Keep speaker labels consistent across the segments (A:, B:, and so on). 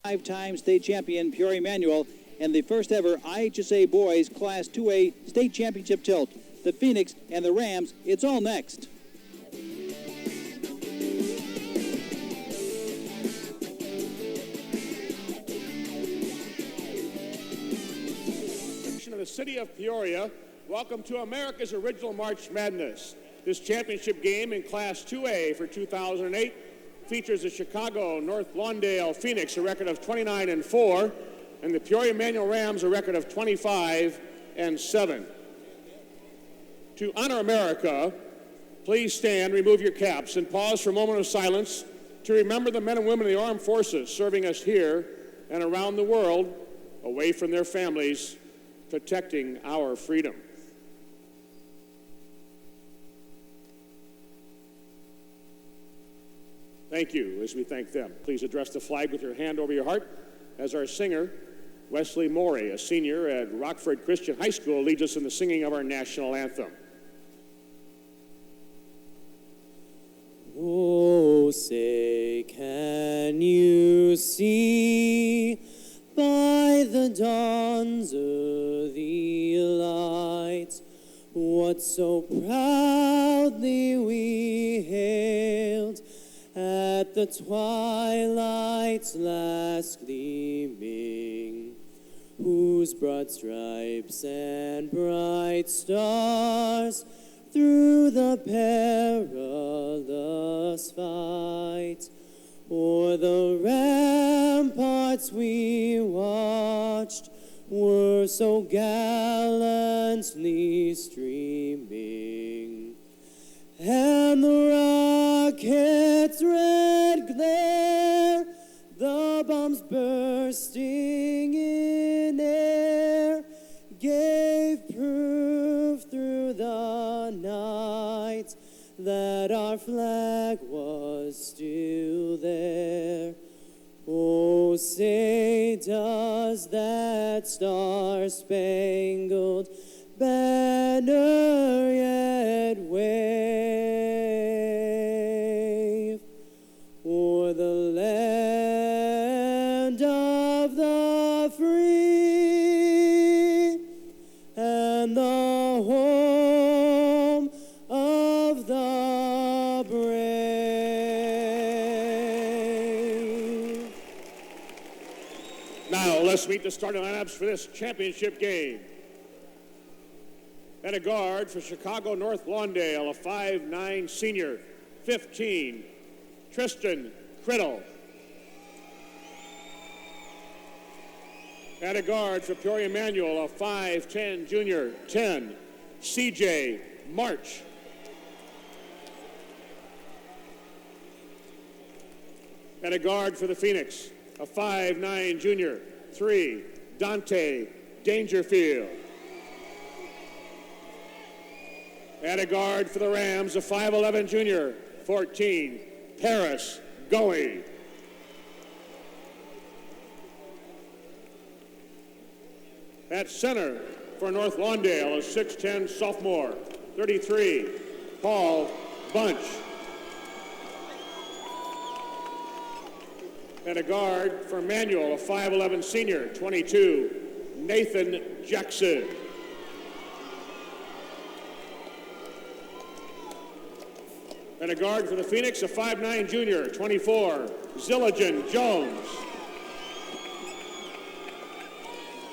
A: 5-time state champion Peoria Manual and the first ever IHSA Boys Class 2A State Championship Tilt. The Phoenix and the Rams, it's all next.
B: Of the city of Peoria, welcome to America's Original March Madness. This championship game in Class 2A for 2008 features the Chicago North Lawndale Phoenix, a record of 29-4, and the Peoria Manual Rams, a record of 25-7. To honor America, please stand, remove your caps, and pause for a moment of silence to remember the men and women of the armed forces serving us here and around the world, away from their families, protecting our freedom. Thank you. As we thank them, please address the flag with your hand over your heart as our singer, Wesley Morey, a senior at Rockford Christian High School, leads us in the singing of our national anthem.
C: Oh, say, can you see by the dawn's early light what so proudly we hailed at the twilight's last gleaming, whose broad stripes and bright stars through the perilous fight o'er the ramparts we watched were so gallantly streaming, and the rocket's red glare, the bombs bursting in air, gave proof through the night that our flag was still there. Oh, say, does that star-spangled banner yet wave o'er the land of the free and the home of the brave?
B: Now, let's meet the starting lineups for this championship game. At a guard for Chicago North Lawndale, a 5'9" senior, 15, Tristan Criddle. At a guard for Peoria Manual, a 5'10" junior, 10, CJ March. At a guard for the Phoenix, a 5'9" junior, 3, Dante Dangerfield. At a guard for the Rams, a 5'11" junior, 14, Paris Goey. At center for North Lawndale, a 6'10" sophomore, 33, Paul Bunch. At a guard for Manual, a 5'11" senior, 22, Nathan Jackson. At a guard for the Phoenix, a 5'9" junior, 24, Zilligan Jones.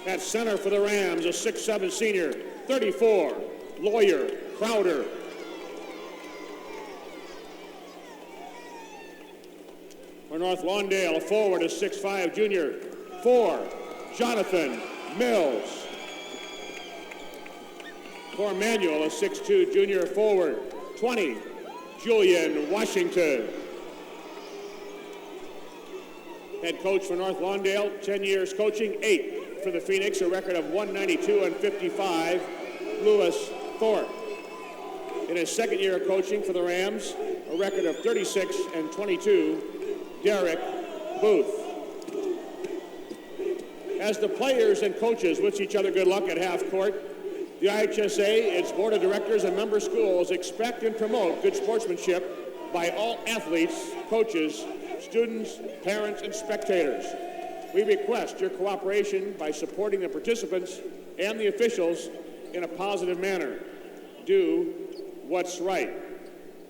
B: At center for the Rams, a 6'7" senior, 34, Lawyer Crowder. For North Lawndale, a forward, a 6'5" junior, 4, Jonathan Mills. For Manual, a 6'2" junior forward, 20, Julian Washington. Head coach for North Lawndale, 10 years coaching, 8 for the Phoenix, a record of 192-55, Lewis Thorpe. In his second year of coaching for the Rams, a record of 36-22, Derek Booth. As the players and coaches wish each other good luck at half court, the IHSA, its board of directors, and member schools expect and promote good sportsmanship by all athletes, coaches, students, parents, and spectators. We request your cooperation by supporting the participants and the officials in a positive manner. Do what's right.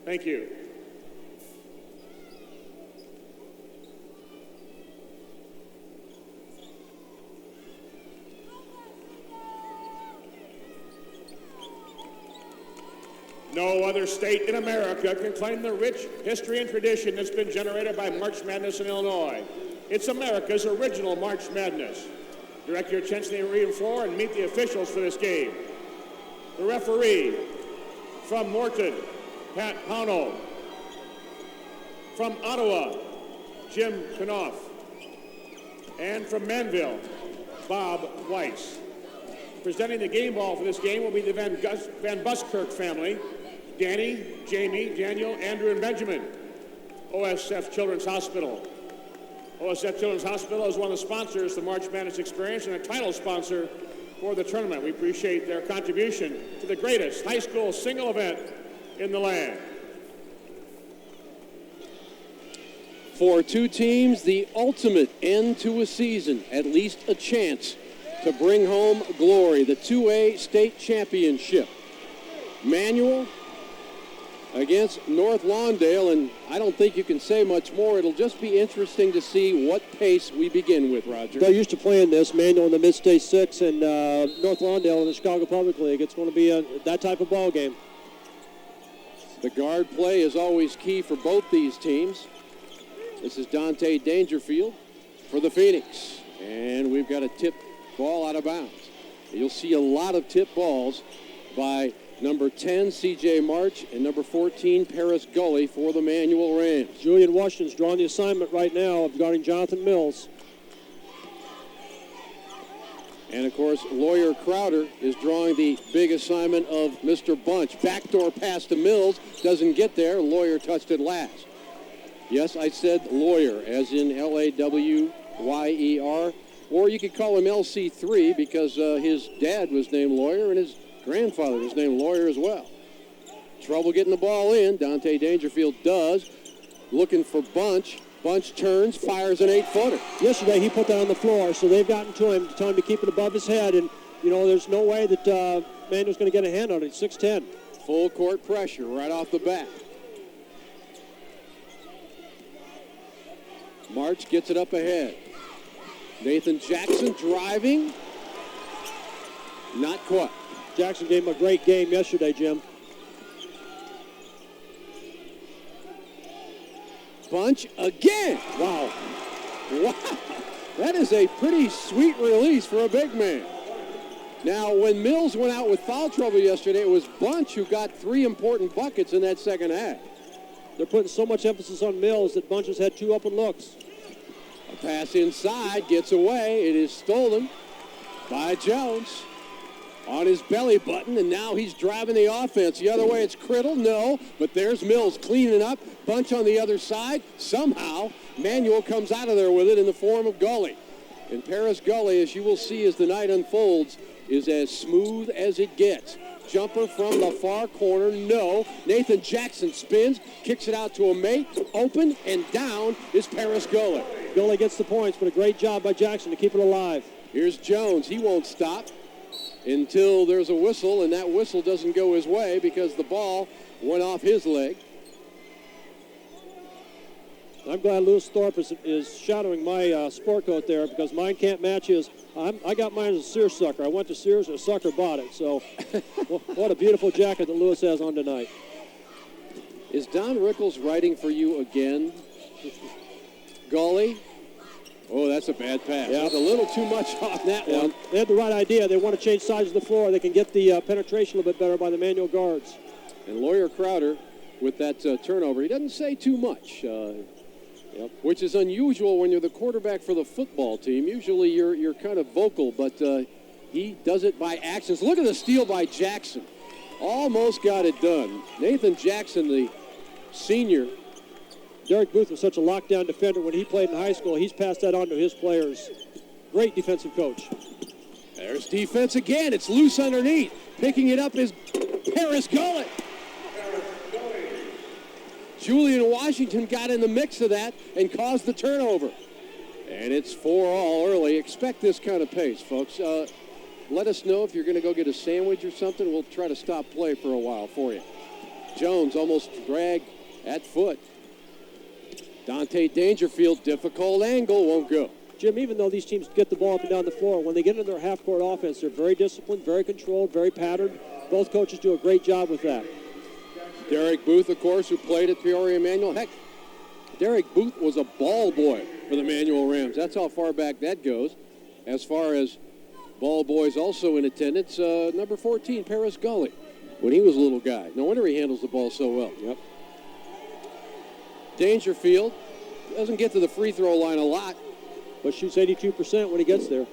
B: Thank you. No other state in America can claim the rich history and tradition that's been generated by March Madness in Illinois. It's America's original March Madness. Direct your attention to the arena floor and meet the officials for this game. The referee, from Morton, Pat Pownall. From Ottawa, Jim Knopf. And from Manville, Bob Weiss. Presenting the game ball for this game will be the Van Buskirk family. Danny, Jamie, Daniel, Andrew, and Benjamin. OSF Children's Hospital. OSF Children's Hospital is one of the sponsors of the March Madness Experience and a title sponsor for the tournament. We appreciate their contribution to the greatest high school single event in the land.
D: For two teams, the ultimate end to a season, at least a chance to bring home glory, the 2A state championship. Manual against North Lawndale, and I don't think you can say much more. It'll just be interesting to see what pace we begin with, Roger.
C: They're used to playing this, Manual in the Mid-State 6 and North Lawndale in the Chicago Public League. It's going to be that type of ball game.
D: The guard play is always key for both these teams. This is Dante Dangerfield for the Phoenix, and we've got a tip ball out of bounds. You'll see a lot of tip balls by number 10, C.J. March, and number 14, Paris Gully for the Manual Rams.
C: Julian Washington's drawing the assignment right now of guarding Jonathan Mills.
D: And, of course, Lawyer Crowder is drawing the big assignment of Mr. Bunch. Backdoor pass to Mills, doesn't get there. Lawyer touched it last. Yes, I said Lawyer, as in L-A-W-Y-E-R. Or you could call him LC3 because his dad was named Lawyer and his grandfather was named Lawyer as well. Trouble getting the ball in. Dante Dangerfield does. Looking for Bunch. Bunch turns, fires an 8-footer.
C: Yesterday he put that on the floor, so they've gotten to him to tell him to keep it above his head. And, you know, there's no way that Manuel's going to get a hand on it. 6'10".
D: Full court pressure right off the bat. March gets it up ahead. Nathan Jackson driving. Not quite.
C: Jackson gave him a great game yesterday, Jim.
D: Bunch again. Wow. Wow. That is a pretty sweet release for a big man. Now, when Mills went out with foul trouble yesterday, it was Bunch who got 3 important buckets in that second half.
C: They're putting so much emphasis on Mills that Bunch has had 2 open looks.
D: A pass inside, gets away. It is stolen by Jones on his belly button, and now he's driving the offense. The other way, it's Criddle. No, but there's Mills cleaning up. Bunch on the other side. Somehow, Manuel comes out of there with it in the form of Gully. And Paris Gully, as you will see as the night unfolds, is as smooth as it gets. Jumper from the far corner, no. Nathan Jackson spins, kicks it out to a mate. Open and down is Paris Gully.
C: Gully gets the points, but a great job by Jackson to keep it alive.
D: Here's Jones. He won't stop until there's a whistle, and that whistle doesn't go his way because the ball went off his leg.
C: I'm glad Lewis Thorpe is shadowing my sport coat there because mine can't match his. I got mine as a Sears sucker. I went to Sears and a sucker bought it. So what a beautiful jacket that Lewis has on tonight.
D: Is Don Rickles writing for you again? Gully. Oh, that's a bad pass.
C: Yeah.
D: There's a little too much on that one.
C: They had the right idea. They want to change sides of the floor. They can get the penetration a little bit better by the Manual guards.
D: And Lawyer Crowder with that turnover. He doesn't say too much, which is unusual when you're the quarterback for the football team. Usually you're kind of vocal, but he does it by actions. Look at the steal by Jackson. Almost got it done. Nathan Jackson, the senior.
C: Derek Booth was such a lockdown defender when he played in high school. He's passed that on to his players. Great defensive coach.
D: There's defense again. It's loose underneath. Picking it up is Paris Gully. Julian Washington got in the mix of that and caused the turnover. And it's 4-all early. Expect this kind of pace, folks. Let us know if you're going to go get a sandwich or something. We'll try to stop play for a while for you. Jones almost dragged at foot. Dante Dangerfield, difficult angle, won't go.
C: Jim, even though these teams get the ball up and down the floor, when they get into their half-court offense, they're very disciplined, very controlled, very patterned. Both coaches do a great job with that.
D: Derek Booth, of course, who played at Peoria Manual. Heck, Derek Booth was a ball boy for the Manual Rams. That's how far back that goes. As far as ball boys also in attendance, number 14, Paris Gully, when he was a little guy. No wonder he handles the ball so well.
C: Yep.
D: Dangerfield doesn't get to the free throw line a lot,
C: but shoots 82% when he gets there.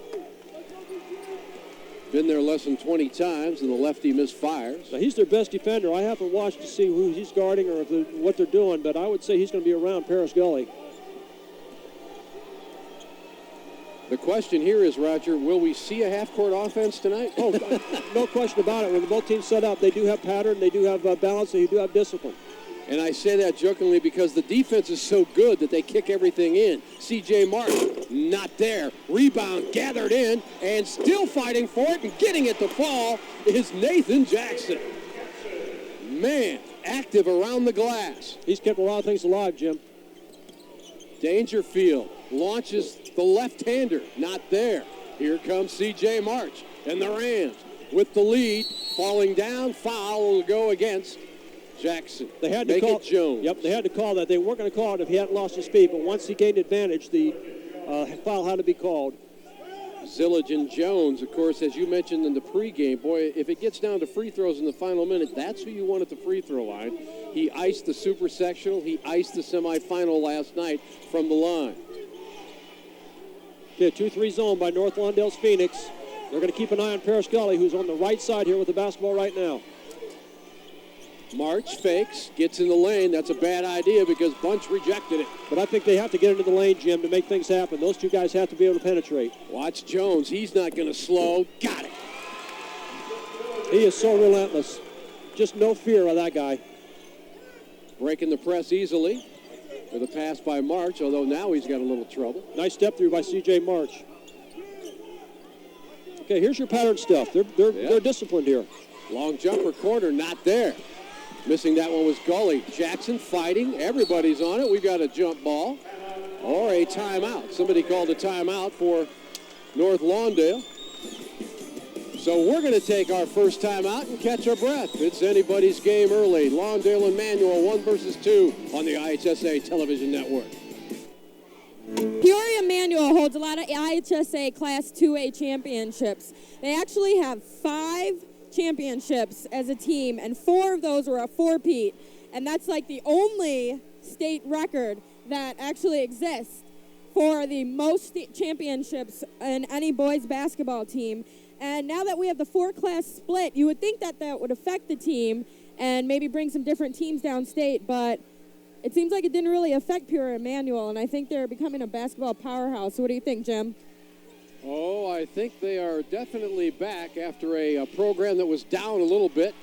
D: Been there less than 20 times, and the lefty misfires.
C: Now, he's their best defender. I haven't watched to see who he's guarding or what they're doing, but I would say he's going to be around Paris Gully.
D: The question here is, Roger, will we see a half-court offense tonight?
C: Oh, no question about it. When both teams set up, they do have pattern, they do have balance, they do have discipline.
D: And I say that jokingly because the defense is so good that they kick everything in. C.J. Martin, not there. Rebound gathered in and still fighting for it and getting it to fall is Nathan Jackson. Man, active around the glass.
C: He's kept a lot of things alive, Jim.
D: Dangerfield launches the left-hander, not there. Here comes C.J. March and the Rams with the lead. Falling down, foul will go against Jackson.
C: They had to call
D: Jones.
C: Yep, they had to call that. They weren't going to call it if he hadn't lost his speed, but once he gained advantage, the foul had to be called.
D: Zillage and Jones, of course, as you mentioned in the pregame, boy, if it gets down to free throws in the final minute, that's who you want at the free throw line. He iced the super sectional. He iced the semifinal last night from the line.
C: Okay, 2-3 zone by North Lawndale's Phoenix. They're going to keep an eye on Paris Gully, who's on the right side here with the basketball right now.
D: March fakes, gets in the lane. That's a bad idea because Bunch rejected it.
C: But I think they have to get into the lane, Jim, to make things happen. Those two guys have to be able to penetrate.
D: Watch Jones. He's not going to slow. Got it.
C: He is so relentless. Just no fear of that guy.
D: Breaking the press easily with a pass by March, although now he's got a little trouble.
C: Nice step through by C.J. March. Okay, here's your pattern stuff. They're disciplined here.
D: Long jumper corner, not there. Missing that one was Gully. Jackson fighting. Everybody's on it. We've got a jump ball or a timeout. Somebody called a timeout for North Lawndale. So we're going to take our first timeout and catch our breath. It's anybody's game early. Lawndale and Manual 1 versus 2 on the IHSA television network.
E: Peoria Manual holds a lot of IHSA Class 2A championships. They actually have 5 championships as a team, and 4 of those were a four-peat, and that's like the only state record that actually exists for the most championships in any boys basketball team. And now that we have the 4-class split, you would think that that would affect the team and maybe bring some different teams downstate, but it seems like it didn't really affect Peoria Manual, and I think they're becoming a basketball powerhouse. So what do you think, Jim?
D: Oh, I think they are definitely back after a program that was down a little bit,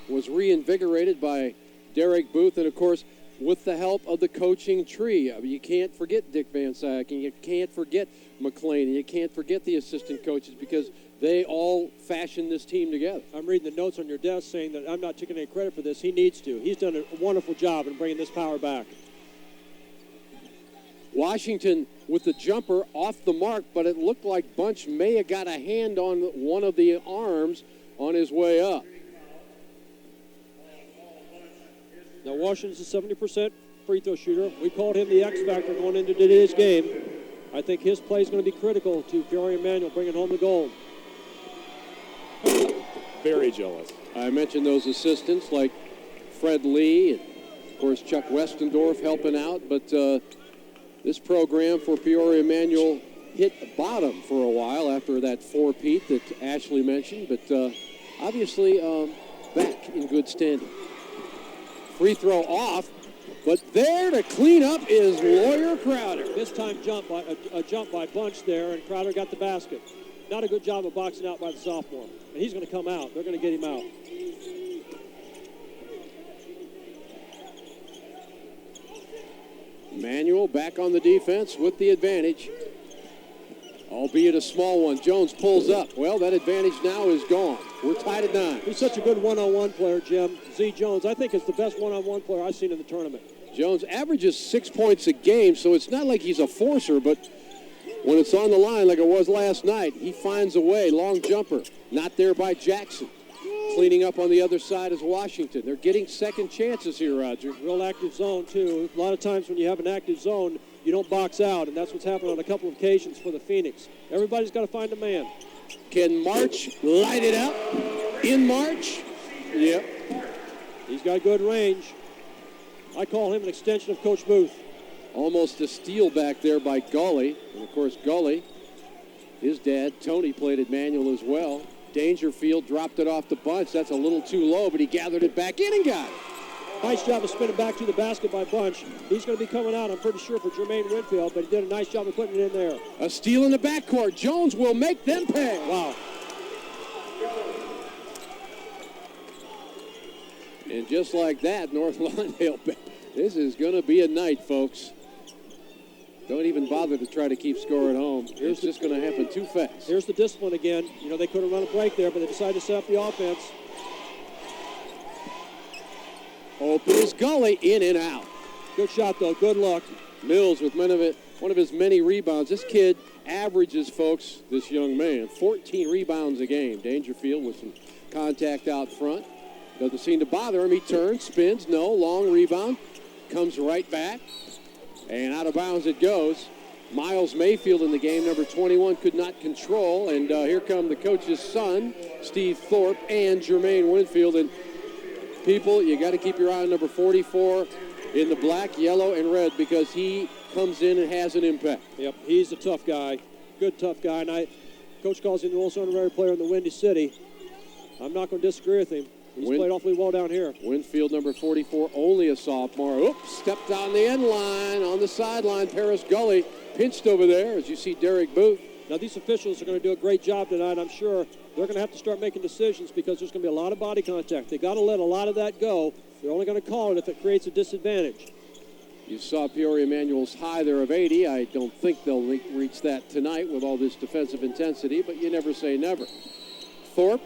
D: was reinvigorated by Derek Booth, and, of course, with the help of the coaching tree. I mean, you can't forget Dick Van Syck, and you can't forget McLean, and you can't forget the assistant coaches because they all fashioned this team together.
C: I'm reading the notes on your desk saying that I'm not taking any credit for this. He needs to. He's done a wonderful job in bringing this power back.
D: Washington with the jumper off the mark, but it looked like Bunch may have got a hand on one of the arms on his way up.
C: Now, Washington's a 70% free throw shooter. We called him the X factor going into today's game. I think his play is going to be critical to Peoria Manual bringing home the gold.
F: Very jealous.
D: I mentioned those assistants like Fred Lee and, of course, Chuck Westendorf helping out, but this program for Peoria Manual hit bottom for a while after that four-peat that Ashley mentioned, but obviously back in good standing. Free throw off, but there to clean up is Lawyer Crowder.
C: This time a jump by Bunch there, and Crowder got the basket. Not a good job of boxing out by the sophomore. And he's going to come out. They're going to get him out.
D: Manual back on the defense with the advantage. albeit a small one. Jones pulls up. Well, that advantage now is gone. We're tied at 9.
C: He's such a good one-on-one player, Jim. Z Jones, I think, is the best one-on-one player I've seen in the tournament.
D: Jones averages 6 points a game, so it's not like he's a forcer, but when it's on the line like it was last night, he finds a way. Long jumper, not there by Jackson. Cleaning up on the other side is Washington. They're getting second chances here, Roger.
C: Real active zone, too. A lot of times when you have an active zone, you don't box out, and that's what's happened on a couple of occasions for the Phoenix. Everybody's got to find a man.
D: Can March light it up in March? Yep.
C: He's got good range. I call him an extension of Coach Booth.
D: Almost a steal back there by Gully. And, of course, Gully, his dad, Tony, played at Manual as well. Dangerfield dropped it off the bunch. That's a little too low, but he gathered it back in and got it.
C: Nice job of spinning back to the basket by Bunch. He's going to be coming out, I'm pretty sure, for Jermaine Winfield, but he did a nice job of putting it in there.
D: A steal in the backcourt. Jones will make them pay.
C: Wow.
D: And just like that, North Lawndale, this is going to be a night, folks. Don't even bother to try to keep score at home. It's just going to happen too fast.
C: Here's the discipline again. You know, they could have run a break there, but they decided to set up the offense.
D: Open is Gully, in and out.
C: Good shot, though. Good luck.
D: Mills with one of his many rebounds. This kid averages, folks, this young man, 14 rebounds a game. Dangerfield with some contact out front. Doesn't seem to bother him. He turns, spins, no, long rebound. Comes right back. And out of bounds it goes. Miles Mayfield in the game, number 21, could not control. And here come the coach's son, Steve Thorpe, and Jermaine Winfield. And people, you got to keep your eye on number 44 in the black, yellow, and red because he comes in and has an impact.
C: Yep, he's a tough guy. Good tough guy. And Coach calls him the most honorary player in the Windy City. I'm not going to disagree with him. He's played awfully well down here.
D: Winfield, number 44, only a sophomore. Oops, stepped on the end line, on the sideline. Paris Gully pinched over there, as you see Derek Booth.
C: Now, these officials are going to do a great job tonight, I'm sure. They're going to have to start making decisions because there's going to be a lot of body contact. They got to let a lot of that go. They're only going to call it if it creates a disadvantage.
D: You saw Peoria Manual's high there of 80. I don't think they'll reach that tonight with all this defensive intensity, but you never say never. Thorpe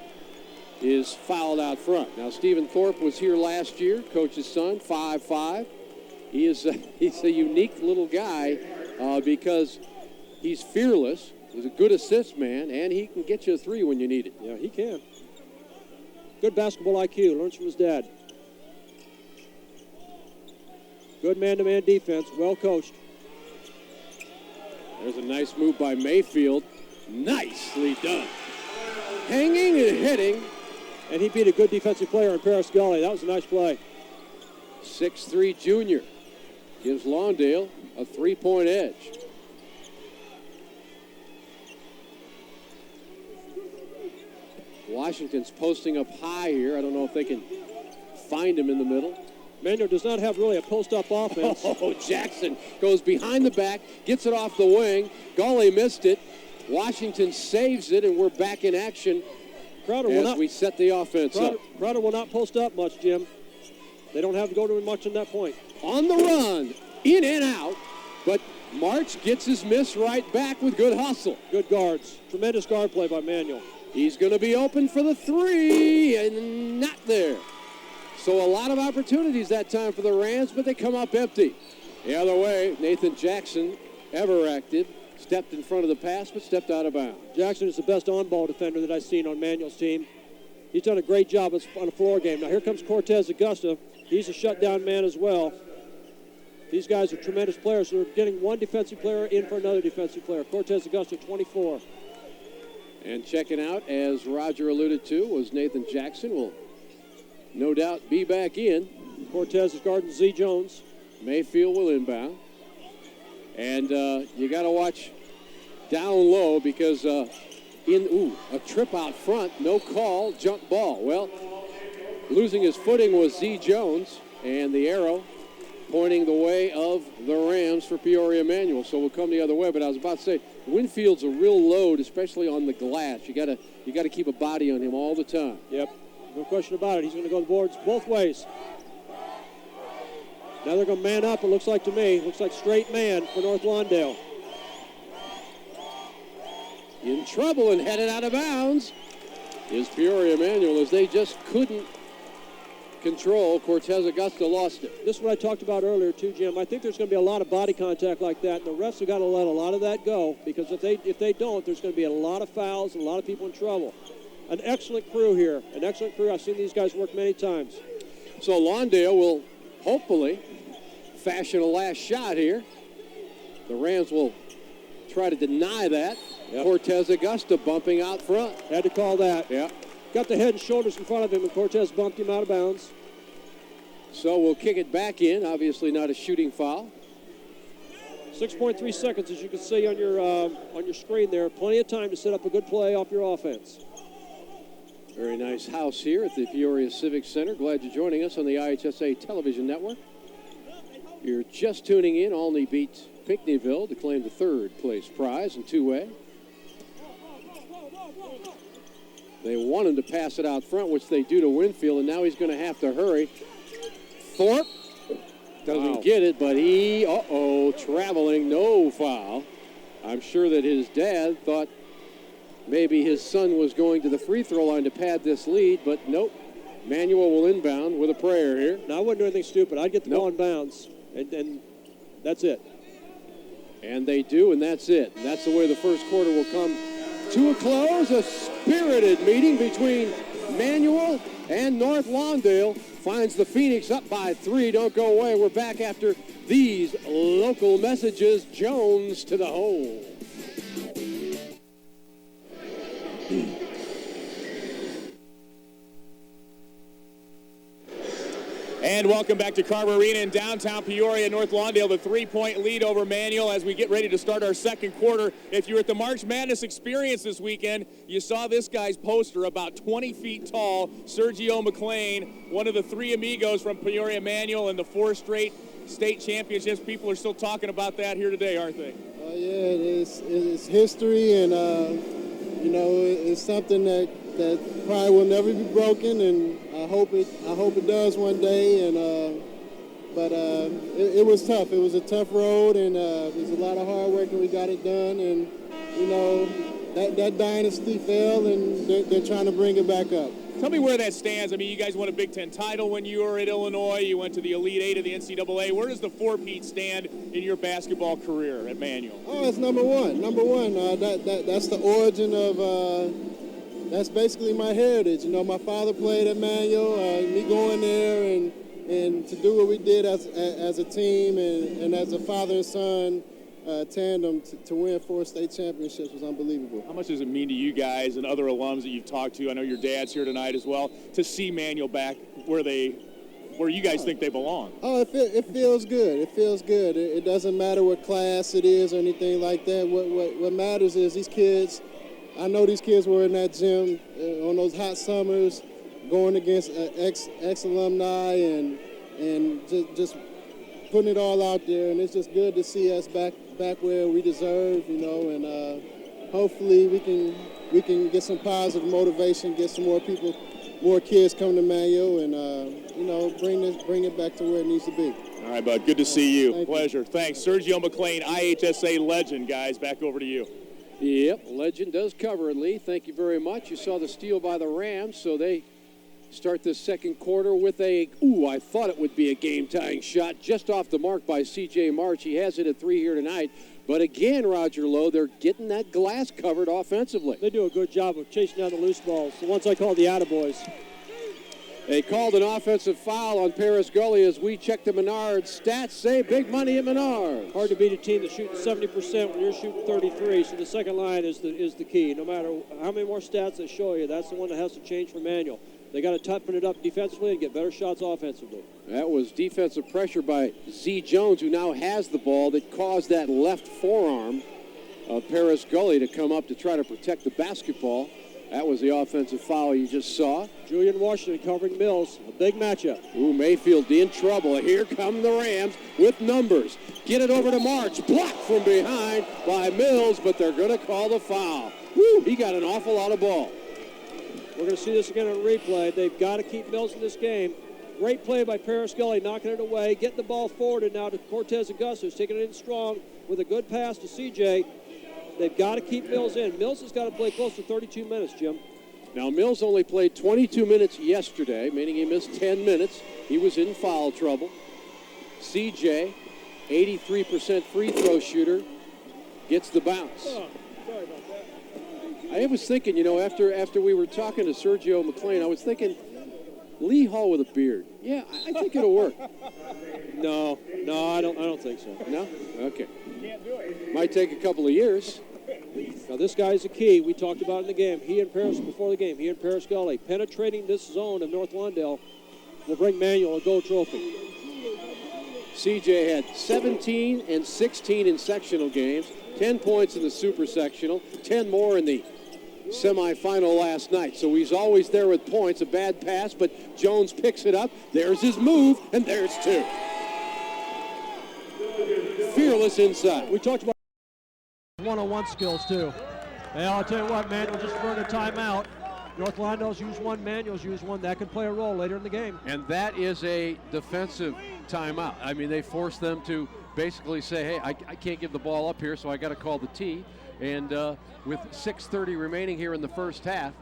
D: is fouled out front. Now, Stephen Thorpe was here last year, coach's son, 5'5". He's a unique little guy because he's fearless. He's a good assist man, and he can get you a three when you need it.
C: Yeah, he can. Good basketball IQ. Learns from his dad. Good man-to-man defense. Well coached.
D: There's a nice move by Mayfield. Nicely done. Hanging and hitting.
C: And he beat a good defensive player in Paris Gully. That was a nice play.
D: 6'3" junior gives Lawndale a three-point edge. Washington's posting up high here. I don't know if they can find him in the middle.
C: Manual does not have really a post-up offense.
D: Oh, Jackson goes behind the back, gets it off the wing. Gully missed it. Washington saves it, and we're back in action as we set the offense up.
C: Crowder will not post up much, Jim. They don't have to go to him much on that point.
D: On the run, in and out, but March gets his miss right back with good hustle.
C: Good guards. Tremendous guard play by Manual.
D: He's going to be open for the three, and not there. So a lot of opportunities that time for the Rams, but they come up empty. The other way, Nathan Jackson, ever active, stepped in front of the pass, but stepped out of bounds.
C: Jackson is the best on-ball defender that I've seen on Manual's team. He's done a great job on a floor game. Now here comes Cortez Augusta. He's a shutdown man as well. These guys are tremendous players. So they're getting one defensive player in for another defensive player. Cortez Augusta, 24.
D: And checking out, as Roger alluded to, was Nathan Jackson. Will no doubt be back in.
C: Cortez is guarding Z Jones.
D: Mayfield will inbound. And you got to watch down low because a trip out front, no call, jump ball. Well, losing his footing was Z Jones, and the arrow pointing the way of the Rams for Peoria Manual. So we'll come the other way. But I was about to say, Winfield's a real load, especially on the glass. You got to keep a body on him all the time.
C: Yep, no question about it. He's going to go the boards both ways. Now they're going to man up, it looks like to me. Looks like straight man for North Lawndale.
D: in trouble and headed out of bounds is Peoria Manual, as they just couldn't control. Cortez Augusta lost it.
C: This is what I talked about earlier too, Jim. I think there's going to be a lot of body contact like that, and the refs have got to let a lot of that go, because if they don't, there's going to be a lot of fouls and a lot of people in trouble. An excellent crew here, an excellent crew. I've seen these guys work many times.
D: So Lawndale will hopefully fashion a last shot here. The Rams will try to deny that. Yep. Cortez Augusta bumping out front.
C: Had to call that.
D: Yeah.
C: Got the head and shoulders in front of him, and Cortez bumped him out of bounds.
D: So we'll kick it back in. Obviously not a shooting foul.
C: 6.3 seconds, as you can see on your screen there. Plenty of time to set up a good play off your offense.
D: Very nice house here at the Peoria Civic Center. Glad you're joining us on the IHSA television network. You're just tuning in. Olney beat Pinckneyville to claim the third place prize in 2A. They want him to pass it out front, which they do to Winfield, and now he's going to have to hurry. Thorpe doesn't get it, but he, traveling, no foul. I'm sure that his dad thought maybe his son was going to the free throw line to pad this lead, but nope. Manuel will inbound with a prayer here.
C: Now, I wouldn't do anything stupid. I'd get the ball in bounds, and that's it.
D: And they do, and that's it. And that's the way the first quarter will come to a close. A spirited meeting between Manuel and North Lawndale finds the Phoenix up by 3. Don't go away. We're back after these local messages. Jones to the hole.
F: And welcome back to Carver Arena in downtown Peoria. North Lawndale, the 3-point lead over Manual as we get ready to start our second quarter. If you were at the March Madness experience this weekend, you saw this guy's poster, about 20 feet tall, Sergio McLean, one of the 3 amigos from Peoria Manual in the 4 straight state championships. People are still talking about that here today, aren't they?
G: Yeah, it's history, and it's something that probably will never be broken, and I hope it does one day. And but it was tough. It was a tough road, and it was a lot of hard work, and we got it done. And that dynasty fell, and they're trying to bring it back up.
F: Tell me where that stands. I mean, you guys won a Big Ten title when you were at Illinois. You went to the Elite Eight of the NCAA. Where does the 4-peat stand in your basketball career at Manual?
G: Oh, it's number one. That's the origin of. That's basically my heritage. My father played at Manual. Me going there and to do what we did as a team and as a father and son tandem to win 4 state championships was unbelievable.
F: How much does it mean to you guys and other alums that you've talked to? I know your dad's here tonight as well, to see Manual back where you guys think they belong.
G: Oh, it feels good. It feels good. It doesn't matter what class it is or anything like that. What matters is these kids. I know these kids were in that gym on those hot summers, going against ex-alumni and just putting it all out there. And it's just good to see us back where we deserve, and hopefully we can get some positive motivation, get some more people, more kids come to Manual, and bring it back to where it needs to be.
F: All right, bud. Good to see you.
G: Thank
F: Pleasure.
G: you.
F: Thanks. Sergio McLean, IHSA legend, guys. Back over to you.
D: Yep, legend does cover it, Lee. Thank you very much. You saw the steal by the Rams, so they start this second quarter with I thought it would be a game-tying shot just off the mark by C.J. March. He has it at 3 here tonight. But again, Roger Lowe, they're getting that glass covered offensively.
C: They do a good job of chasing down the loose balls, the ones I call the attaboys.
D: They called an offensive foul on Paris Gully as we check the Menards stats. Say big money at Menards.
C: Hard to beat a team that's shooting 70% when you're shooting 33. So the second line is the key. No matter how many more stats they show you, that's the one that has to change for Manual. They got to toughen it up defensively and get better shots offensively.
D: That was defensive pressure by Z. Jones, who now has the ball, that caused that left forearm of Paris Gully to come up to try to protect the basketball. That was the offensive foul you just saw.
C: Julian Washington covering Mills. A big matchup.
D: Mayfield in trouble. Here come the Rams with numbers. Get it over to March. Blocked from behind by Mills, but they're going to call the foul. He got an awful lot of ball.
C: We're going to see this again on replay. They've got to keep Mills in this game. Great play by Paris Gully, knocking it away, getting the ball forwarded now to Cortez Augusta, who's taking it in strong with a good pass to CJ. They've got to keep Mills in. Mills has got to play close to 32 minutes, Jim.
D: Now, Mills only played 22 minutes yesterday, meaning he missed 10 minutes. He was in foul trouble. CJ, 83% free throw shooter, gets the bounce.
C: Oh, sorry about that.
D: I was thinking, after we were talking to Sergio McLean, I was thinking, Lee Hall with a beard. Yeah, I think it'll work.
C: No, I don't think so.
D: No? Okay. Might take a couple of years.
C: Now this guy's a key. We talked about it in the game. He and Paris before the game. He and Paris Gully penetrating this zone of North Lawndale will bring Manual a gold trophy.
D: CJ had 17 and 16 in sectional games, 10 points in the super sectional, 10 more in the semifinal last night. So he's always there with points. A bad pass, but Jones picks it up. There's his move, and there's two. Fearless inside.
C: We talked about one-on-one skills too. Well, I'll tell you what, Manual just burned a timeout. North Lawndale's used one, Manual's used one. That can play a role later in the game.
D: And that is a defensive timeout. I mean, they forced them to basically say, hey, I can't give the ball up here, so I got to call the tee. And with 6:30 remaining here in the first half,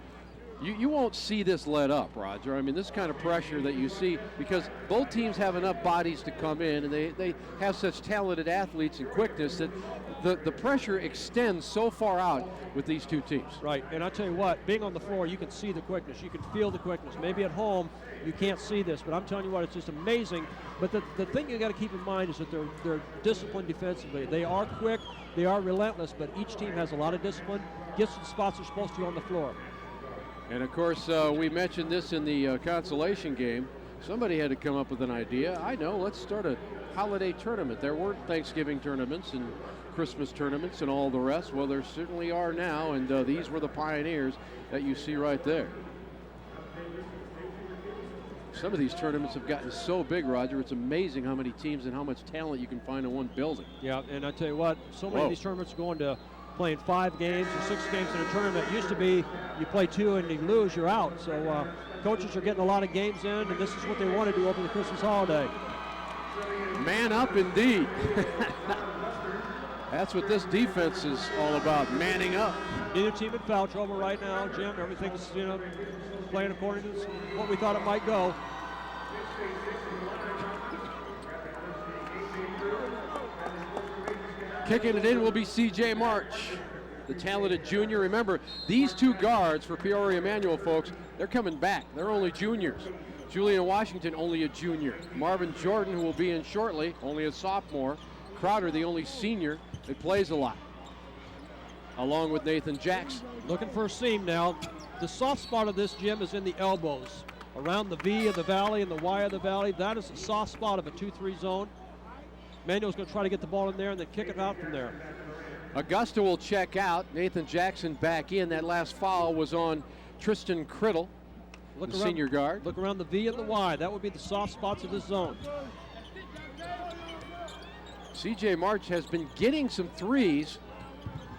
D: you won't see this let up, Roger. I mean, this kind of pressure that you see, because both teams have enough bodies to come in, and they have such talented athletes and quickness that the pressure extends so far out with these two teams.
C: Right, and I'll tell you what, being on the floor, you can see the quickness. You can feel the quickness. Maybe at home, you can't see this, but I'm telling you what, it's just amazing. But the thing you got to keep in mind is that they're disciplined defensively. They are quick, they are relentless, but each team has a lot of discipline, gets to the spots they're supposed to on the floor.
D: And, of course, we mentioned this in the consolation game. Somebody had to come up with an idea. I know, let's start a holiday tournament. There weren't Thanksgiving tournaments and Christmas tournaments and all the rest. Well, there certainly are now, and these were the pioneers that you see right there. Some of these tournaments have gotten so big, Roger, it's amazing how many teams and how much talent you can find in one building.
C: Yeah, and I tell you what, so many of these tournaments are going to playing 5 games or 6 games in a tournament. It used to be you play 2 and you lose, you're out. So coaches are getting a lot of games in, and this is what they want to do over the Christmas holiday.
D: Man up indeed. That's what this defense is all about, manning up.
C: Neither team in foul trouble right now, Jim. Everything's playing according to what we thought it might go.
D: Kicking it in will be C.J. March, the talented junior. Remember, these two guards for Peoria Manual, folks, they're coming back. They're only juniors. Julian Washington, only a junior. Marvin Jordan, who will be in shortly, only a sophomore. Crowder, the only senior that plays a lot, along with Nathan Jackson.
C: Looking for a seam now. The soft spot of this, Jim, is in the elbows. Around the V of the valley and the Y of the valley, that is the soft spot of a 2-3 zone. Manuel's going to try to get the ball in there and then kick it out from there.
D: Augusta will check out. Nathan Jackson back in. That last foul was on Tristan Criddle, the senior guard.
C: Look around the V and the Y. That would be the soft spots of this zone.
D: C.J. March has been getting some threes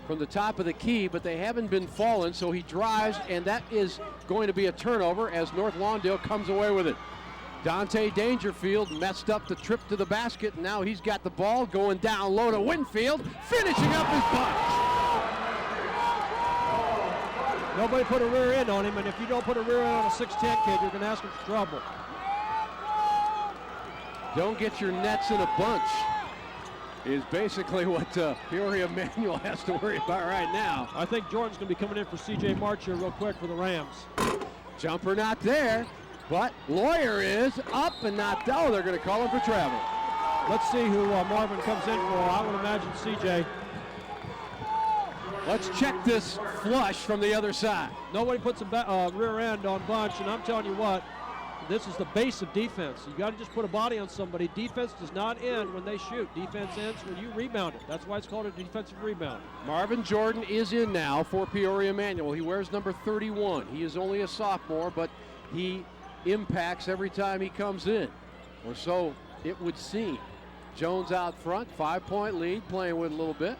D: from the top of the key, but they haven't been falling, so he drives, and that is going to be a turnover as North Lawndale comes away with it. Dante Dangerfield messed up the trip to the basket, and now he's got the ball going down low to Winfield, finishing up his bunch.
C: Nobody put a rear end on him, and if you don't put a rear end on a 6'10 kid, you're going to ask him for trouble.
D: Don't get your nets in a bunch is basically what Peoria Manual has to worry about right now.
C: I think Jordan's going to be coming in for C.J. March here real quick for the Rams.
D: Jumper not there. But Lawyer is up and not down. They're going to call him for travel.
C: Let's see who Marvin comes in for. I would imagine CJ.
D: Let's check this flush from the other side.
C: Nobody puts a rear end on Bunch, and I'm telling you what, this is the base of defense. You got to just put a body on somebody. Defense does not end when they shoot. Defense ends when you rebound it. That's why it's called a defensive rebound.
D: Marvin Jordan is in now for Peoria Manual. He wears number 31. He is only a sophomore, but he impacts every time he comes in, or so it would seem. Jones out front, 5-point lead, playing with a little bit.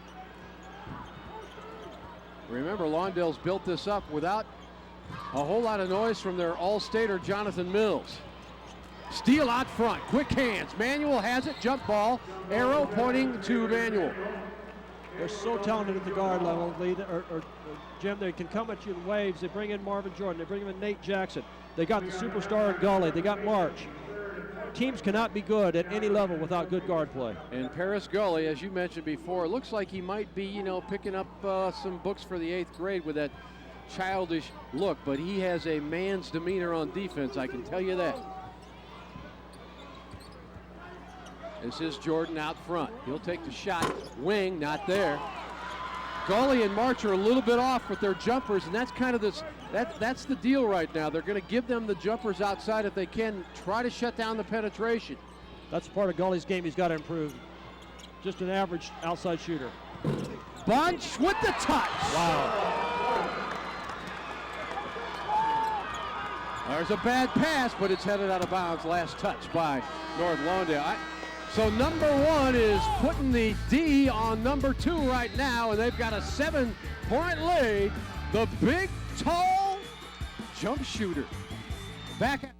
D: Remember, Lawndale's built this up without a whole lot of noise from their all-stater Jonathan Mills. Steal out front, quick hands. Manual has it, jump ball, arrow pointing to Manual.
C: They're so talented at the guard level, Lee, or Jim. They can come at you in waves. They bring in Marvin Jordan. They bring in Nate Jackson. They got the superstar in Gully. They got March. Teams cannot be good at any level without good guard play.
D: And Paris Gully, as you mentioned before, it looks like he might be, picking up some books for the 8th grade with that childish look, but he has a man's demeanor on defense, I can tell you that. This is Jordan out front. He'll take the shot. Wing, not there. Gully and March are a little bit off with their jumpers, and that's kind of that's the deal right now. They're going to give them the jumpers outside if they can, try to shut down the penetration.
C: That's part of Gully's game he's got to improve. Just an average outside shooter.
D: Bunch with the touch.
C: Wow.
D: There's a bad pass, but it's headed out of bounds. Last touch by North Lawndale. So number 1 is putting the D on number 2 right now, and they've got a 7-point lead. The big, tall jump shooter. Back.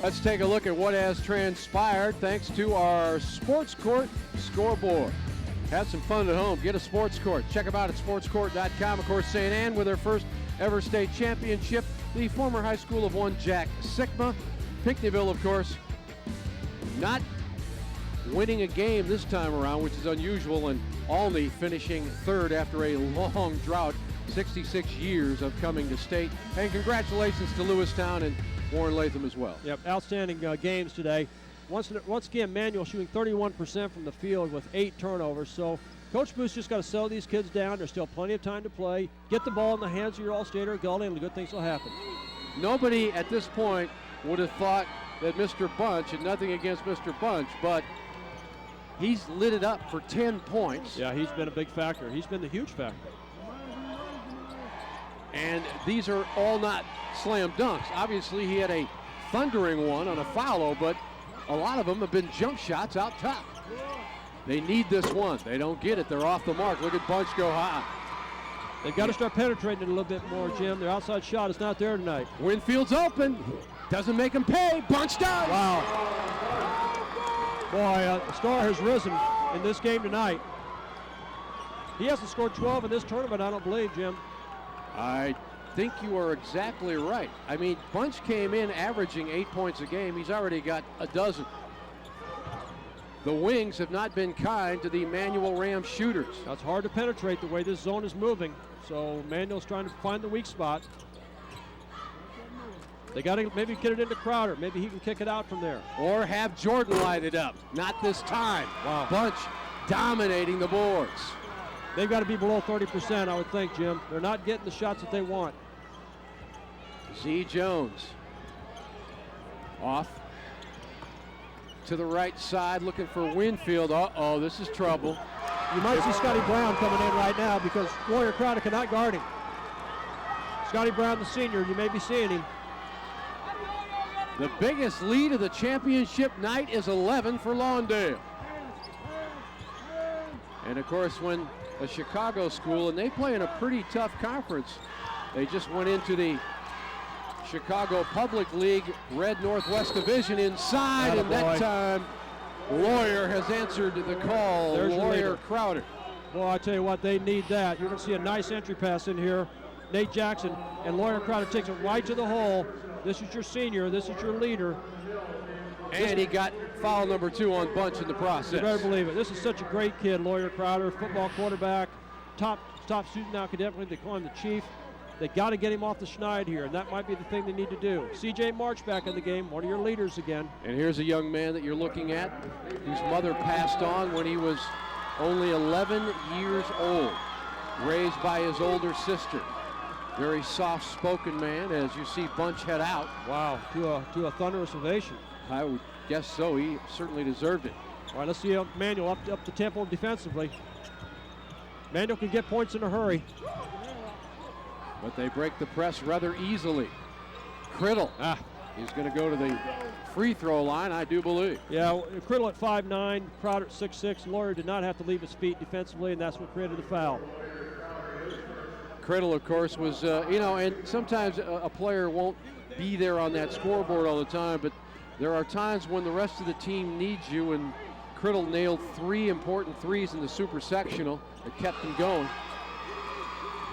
D: Let's take a look at what has transpired thanks to our Sports Court scoreboard. Have some fun at home. Get a Sports Court. Check them out at sportscourt.com. Of course, St. Anne with their first ever state championship. The former high school of one Jack Sikma. Pinckneyville, of course, not winning a game this time around, which is unusual, and Alney finishing 3rd after a long drought, 66 years of coming to state. And congratulations to Lewistown and Warren Latham as well.
C: Yep, outstanding games today. Once again, Manuel shooting 31% from the field with 8 turnovers. So Coach Booth's just got to settle these kids down. There's still plenty of time to play. Get the ball in the hands of your all-stater Gully, and the good things will happen.
D: Nobody at this point would have thought that Mr. Bunch, and nothing against Mr. Bunch, but he's lit it up for 10 points.
C: Yeah, he's been a big factor. He's been the huge factor.
D: And these are all not slam dunks. Obviously, he had a thundering one on a foul, but a lot of them have been jump shots out top. They need this one. They don't get it. They're off the mark. Look at Bunch go high.
C: They've got to start penetrating it a little bit more, Jim. Their outside shot is not there tonight.
D: Winfield's open. Doesn't make him pay. Bunch does.
C: Wow. Boy, the star has risen in this game tonight. He hasn't scored 12 in this tournament, I don't believe, Jim.
D: I think you are exactly right. I mean, Bunch came in averaging 8 points a game. He's already got a dozen. The wings have not been kind to the Manual Ram shooters.
C: That's hard to penetrate the way this zone is moving. So Manuel's trying to find the weak spot. They got to maybe get it into Crowder. Maybe he can kick it out from there.
D: Or have Jordan light it up. Not this time.
C: Wow.
D: Bunch dominating the boards.
C: They've got to be below 30%, I would think, Jim. They're not getting the shots that they want.
D: Z Jones off to the right side, looking for Winfield. Uh-oh, this is trouble.
C: You might see Scotty Brown coming in right now because Warrior Crowder cannot guard him. Scotty Brown, the senior, you may be seeing him.
D: The biggest lead of the championship night is 11 for Lawndale. And of course, when a Chicago school, and they play in a pretty tough conference, they just went into the Chicago Public League Red Northwest Division inside, and that time Lawyer has answered the call.
C: There's
D: Lawyer Crowder.
C: Boy, I tell you what, they need that. You're going to see a nice entry pass in here. Nate Jackson, and Lawyer Crowder takes it right to the hole. This is your senior. This is your leader.
D: And he got foul number 2 on Bunch in the process.
C: You better believe it. This is such a great kid, Lawyer Crowder, football quarterback, top student academically. They call him the chief. They got to get him off the schneid here, and that might be the thing they need to do. C.J. March back in the game, one of your leaders again.
D: And here's a young man that you're looking at whose mother passed on when he was only 11 years old, raised by his older sister. Very soft-spoken man as you see Bunch head out.
C: Wow, to a thunderous ovation.
D: I would guess so. He certainly deserved it.
C: All right, let's see Manuel up the tempo defensively. Manuel can get points in a hurry.
D: But they break the press rather easily. Criddle. He's going to go to the free throw line, I do believe.
C: Yeah, Criddle at 5'9", Crowder at 6'6". Lawyer did not have to leave his feet defensively, and that's what created the foul.
D: Criddle, of course, was, and sometimes a player won't be there on that scoreboard all the time, but there are times when the rest of the team needs you, and Criddle nailed 3 important threes in the super sectional that kept them going.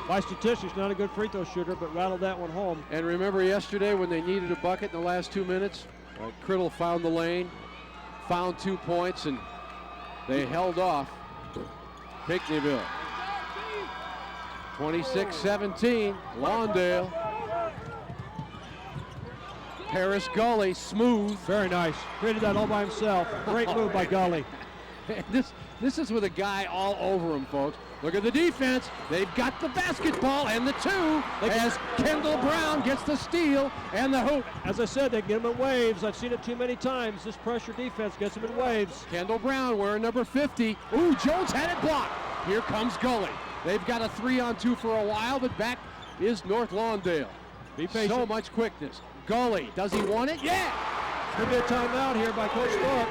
C: By statistics, not a good free throw shooter, but rattled that one home.
D: And remember yesterday when they needed a bucket in the last 2 minutes? Criddle found the lane, found 2 points, and they held off Pinckneyville. 26-17, Lawndale. Paris Gully, smooth.
C: Very nice. Created that all by himself. Great move by Gully.
D: This is with a guy all over him, folks. Look at the defense. They've got the basketball and the 2 as Kendall Brown gets the steal and the hoop.
C: As I said, they get him in waves. I've seen it too many times. This pressure defense gets him in waves.
D: Kendall Brown wearing number 50. Ooh, Jones had it blocked. Here comes Gully. They've got a 3-on-2 for a while, but back is North Lawndale.
C: Be patient.
D: So much quickness. Gully, does he want it? Yeah!
C: Could be a timeout here by Coach Thorpe.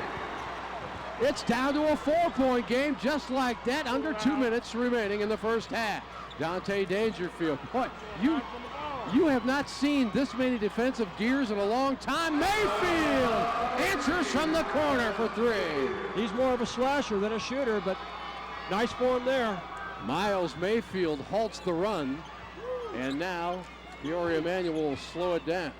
D: It's down to a 4-point game just like that. Under 2 minutes remaining in the first half. Dante Dangerfield. Boy, you have not seen this many defensive gears in a long time. Mayfield answers from the corner for 3.
C: He's more of a slasher than a shooter, but nice for him there.
D: Miles Mayfield halts the run, and now Peoria Manual will slow it down.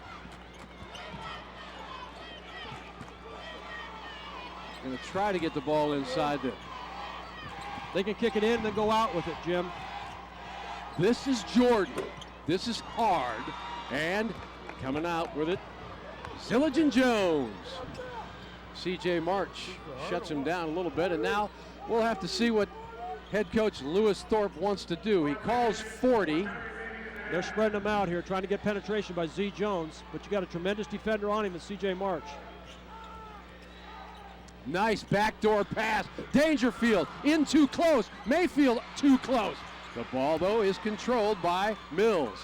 D: Going to try to get the ball inside there.
C: They can kick it in and then go out with it, Jim.
D: This is Jordan. This is hard. And coming out with it, Zilligan Jones. C.J. March shuts him down a little bit, and now we'll have to see what head coach Lewis Thorpe wants to do. He calls 40.
C: They're spreading them out here, trying to get penetration by Z. Jones, but you got a tremendous defender on him in C.J. March.
D: Nice backdoor pass. Dangerfield in too close. Mayfield too close. The ball, though, is controlled by Mills.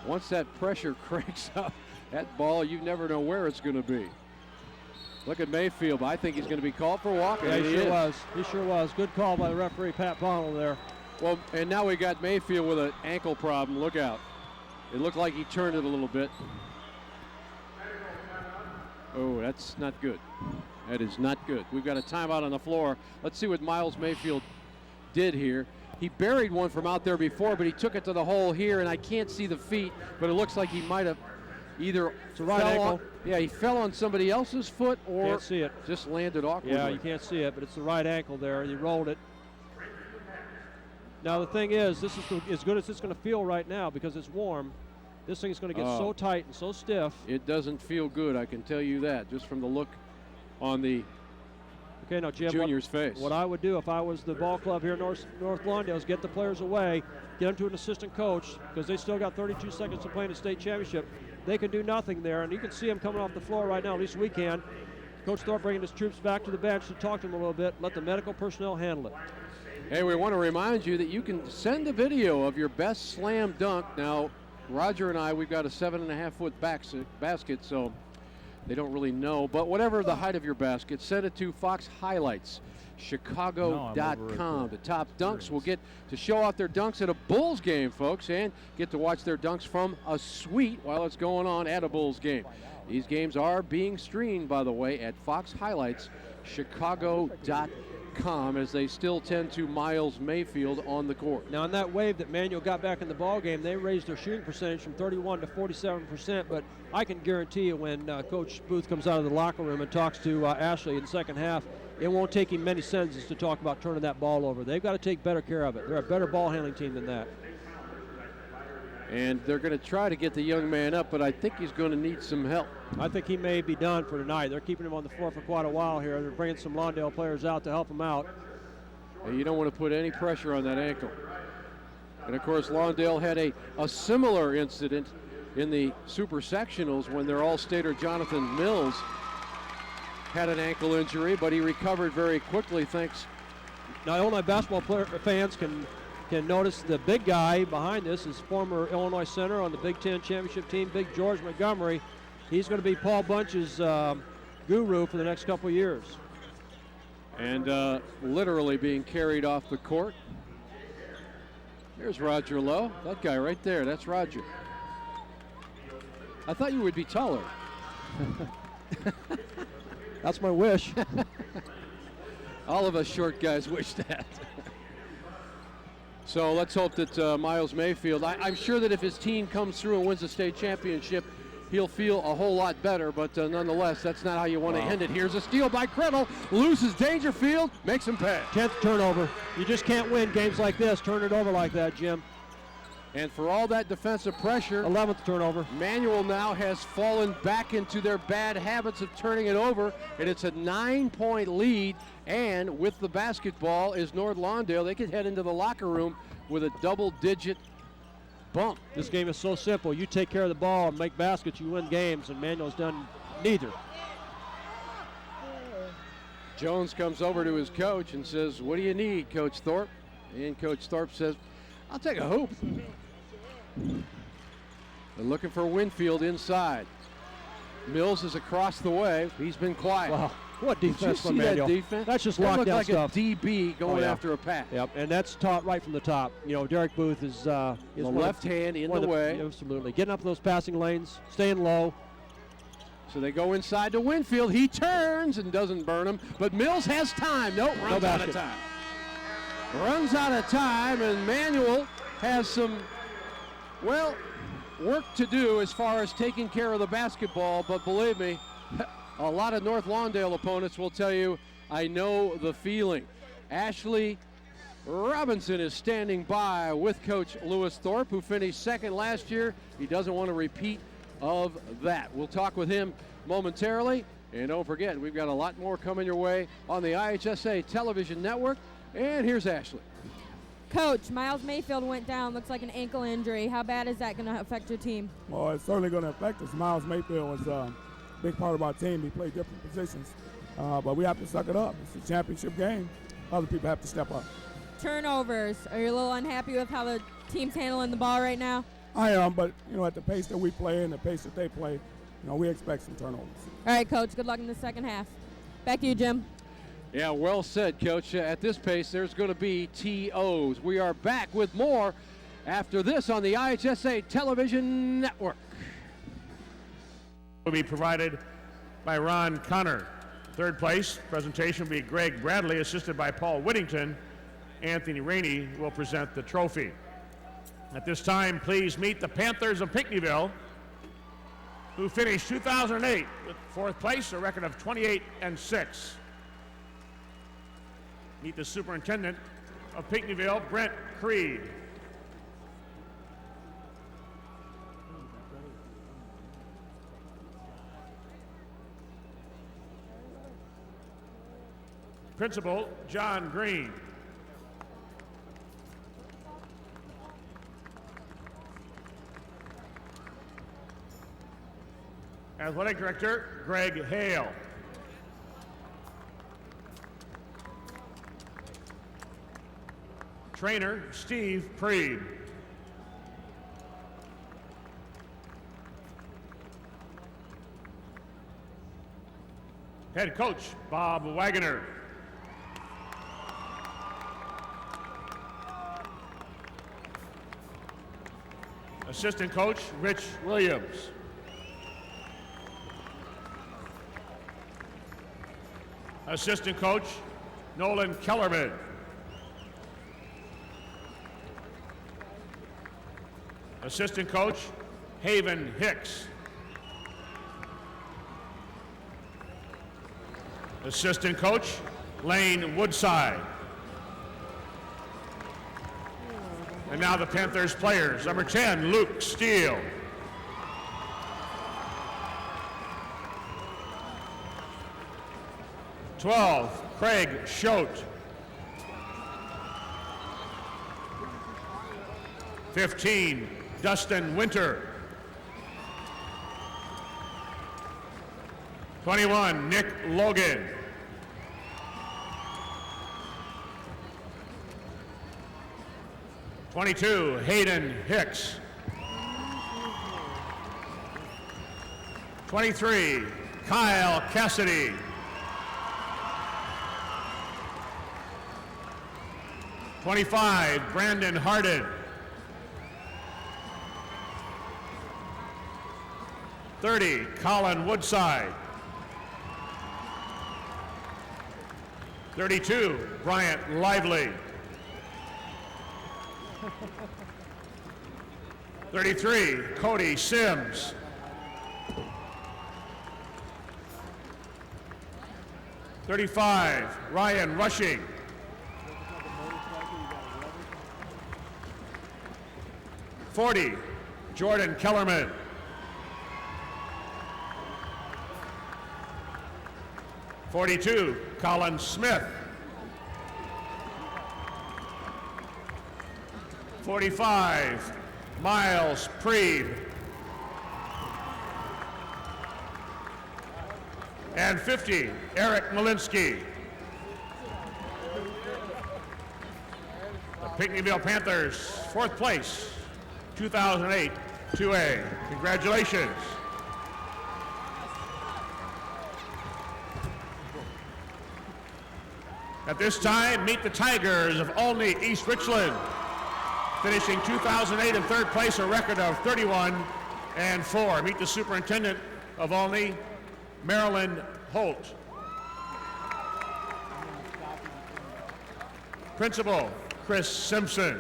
D: Once that pressure cranks up, that ball, you never know where it's going to be. Look at Mayfield. I think he's going to be called for walking.
C: Yeah, he sure was. He sure was. Good call by the referee, Pat Bonnell, there.
D: Well, and now we got Mayfield with an ankle problem. Look out. It looked like he turned it a little bit. Oh, that's not good. That is not good. We've got a timeout on the floor. Let's see what Miles Mayfield did here. He buried one from out there before, but he took it to the hole here, and I can't see the feet, but it looks like he might have either he fell on somebody else's foot or
C: can't see it.
D: Just landed awkwardly.
C: Yeah, you can't see it, but it's the right ankle there. He rolled it. Now the thing is, this is as good as it's going to feel right now because it's warm. This thing is going to get so tight and so stiff.
D: It doesn't feel good, I can tell you that, just from the look on the
C: now, Jim,
D: junior's face.
C: What I would do if I was the ball club here in North Lawndale is get the players away, get them to an assistant coach because they still got 32 seconds to play in the state championship. They can do nothing there, and you can see them coming off the floor right now. At least we can. Coach Thorpe bringing his troops back to the bench to talk to them a little bit. Let the medical personnel handle it.
D: Hey, we want to remind you that you can send a video of your best slam dunk. Now, Roger and I, we've got a 7.5-foot basket, so they don't really know. But whatever the height of your basket, send it to Fox Highlights, Chicago.com. The top dunks will get to show off their dunks at a Bulls game, folks, and get to watch their dunks from a suite while it's going on at a Bulls game. These games are being streamed, by the way, at Fox Highlights, Chicago.com, as they still tend to Miles Mayfield on the court.
C: Now, in that wave that Manual got back in the ball game, they raised their shooting percentage from 31 to 47%, but I can guarantee you when Coach Booth comes out of the locker room and talks to Ashley in the second half, it won't take him many sentences to talk about turning that ball over. They've got to take better care of it. They're a better ball handling team than that.
D: And they're going to try to get the young man up, but I think he's going to need some help.
C: I think he may be done for tonight. They're keeping him on the floor for quite a while here. They're bringing some Lawndale players out to help him out.
D: And you don't want to put any pressure on that ankle. And, of course, Lawndale had a similar incident in the super sectionals when their all-stater Jonathan Mills had an ankle injury, but he recovered very quickly, thanks.
C: Now, Illinois basketball fans can notice the big guy behind this is former Illinois center on the Big Ten championship team, Big George Montgomery. He's going to be Paul Bunch's guru for the next couple of years.
D: And literally being carried off the court. There's Roger Lowe. That guy right there, that's Roger. I thought you would be taller.
C: That's my wish.
D: All of us short guys wish that. So let's hope that Miles Mayfield, I'm sure that if his team comes through and wins the state championship, he'll feel a whole lot better, but nonetheless, that's not how you want to end it. Here's a steal by Criddle, loses Dangerfield, makes him pay.
C: 10th turnover. You just can't win games like this, turn it over like that, Jim.
D: And for all that defensive pressure,
C: 11th turnover.
D: Manual now has fallen back into their bad habits of turning it over, and it's a 9-point lead. And with the basketball is North Lawndale. They could head into the locker room with a double-digit bump.
C: This game is so simple. You take care of the ball and make baskets, you win games, and Manuel's done neither.
D: Jones comes over to his coach and says, "What do you need, Coach Thorpe?" And Coach Thorpe says, "I'll take a hoop." They're looking for Winfield inside. Mills is across the way. He's been quiet.
C: Wow, what defense
D: from
C: Manuel.
D: That defense?
C: That's just
D: that
C: lockdown
D: like
C: stuff.
D: A DB going after a pass.
C: Yep, and that's taught right from the top. You know, Derek Booth is
D: the left hand in the way.
C: Absolutely, getting up those passing lanes, staying low.
D: So they go inside to Winfield. He turns and doesn't burn him, but Mills has time. Nope, runs out of time. Runs out of time, and Manuel has some, well, work to do as far as taking care of the basketball, but believe me, a lot of North Lawndale opponents will tell you, I know the feeling. Ashley Robinson is standing by with Coach Lewis Thorpe, who finished second last year. He doesn't want a repeat of that. We'll talk with him momentarily, and don't forget, we've got a lot more coming your way on the IHSA television network, and here's Ashley.
E: Coach, Miles Mayfield went down, looks like an ankle injury. How bad is that going to affect your team?
H: Well, it's certainly going to affect us. Miles Mayfield was a big part of our team. He played different positions, but we have to suck it up. It's a championship game. Other people have to step up.
E: Turnovers. Are you a little unhappy with how the team's handling the ball right now?
H: I am, but, you know, at the pace that we play and the pace that they play, you know, we expect some turnovers.
E: All right, Coach, good luck in the second half. Back to you, Jim.
D: Yeah, well said, Coach. At this pace, there's going to be TOs. We are back with more after this on the IHSA Television Network.
B: Will be provided by Ron Connor. Third place presentation will be Greg Bradley, assisted by Paul Whittington. Anthony Rainey will present the trophy. At this time, please meet the Panthers of Pinckneyville, who finished 2008 with fourth place, a record of 28-6. Meet the superintendent of Pinckneyville, Brent Creed. Principal, John Green. Athletic Director, Greg Hale. Trainer, Steve Preed. Head coach, Bob Wagoner. Assistant coach, Rich Williams. Assistant coach, Nolan Kellerman. Assistant coach, Haven Hicks. Assistant coach, Lane Woodside. And now the Panthers players. Number 10, Luke Steele. #12, Craig Schote. 15, Dustin Winter. 21, Nick Logan. 22, Hayden Hicks. 23, Kyle Cassidy. 25, Brandon Harden. 30, Colin Woodside. 32, Bryant Lively. 33, Cody Sims. 35, Ryan Rushing. 40, Jordan Kellerman. 42, Colin Smith. 45, Miles Preeb. And 50, Eric Malinsky. The Pinckneyville Panthers, 4th place, 2008 2A. Congratulations. At this time, meet the Tigers of Olney East Richland, finishing 2008 in 3rd place, a record of 31-4. Meet the superintendent of Olney, Marilyn Holt. Principal, Chris Simpson.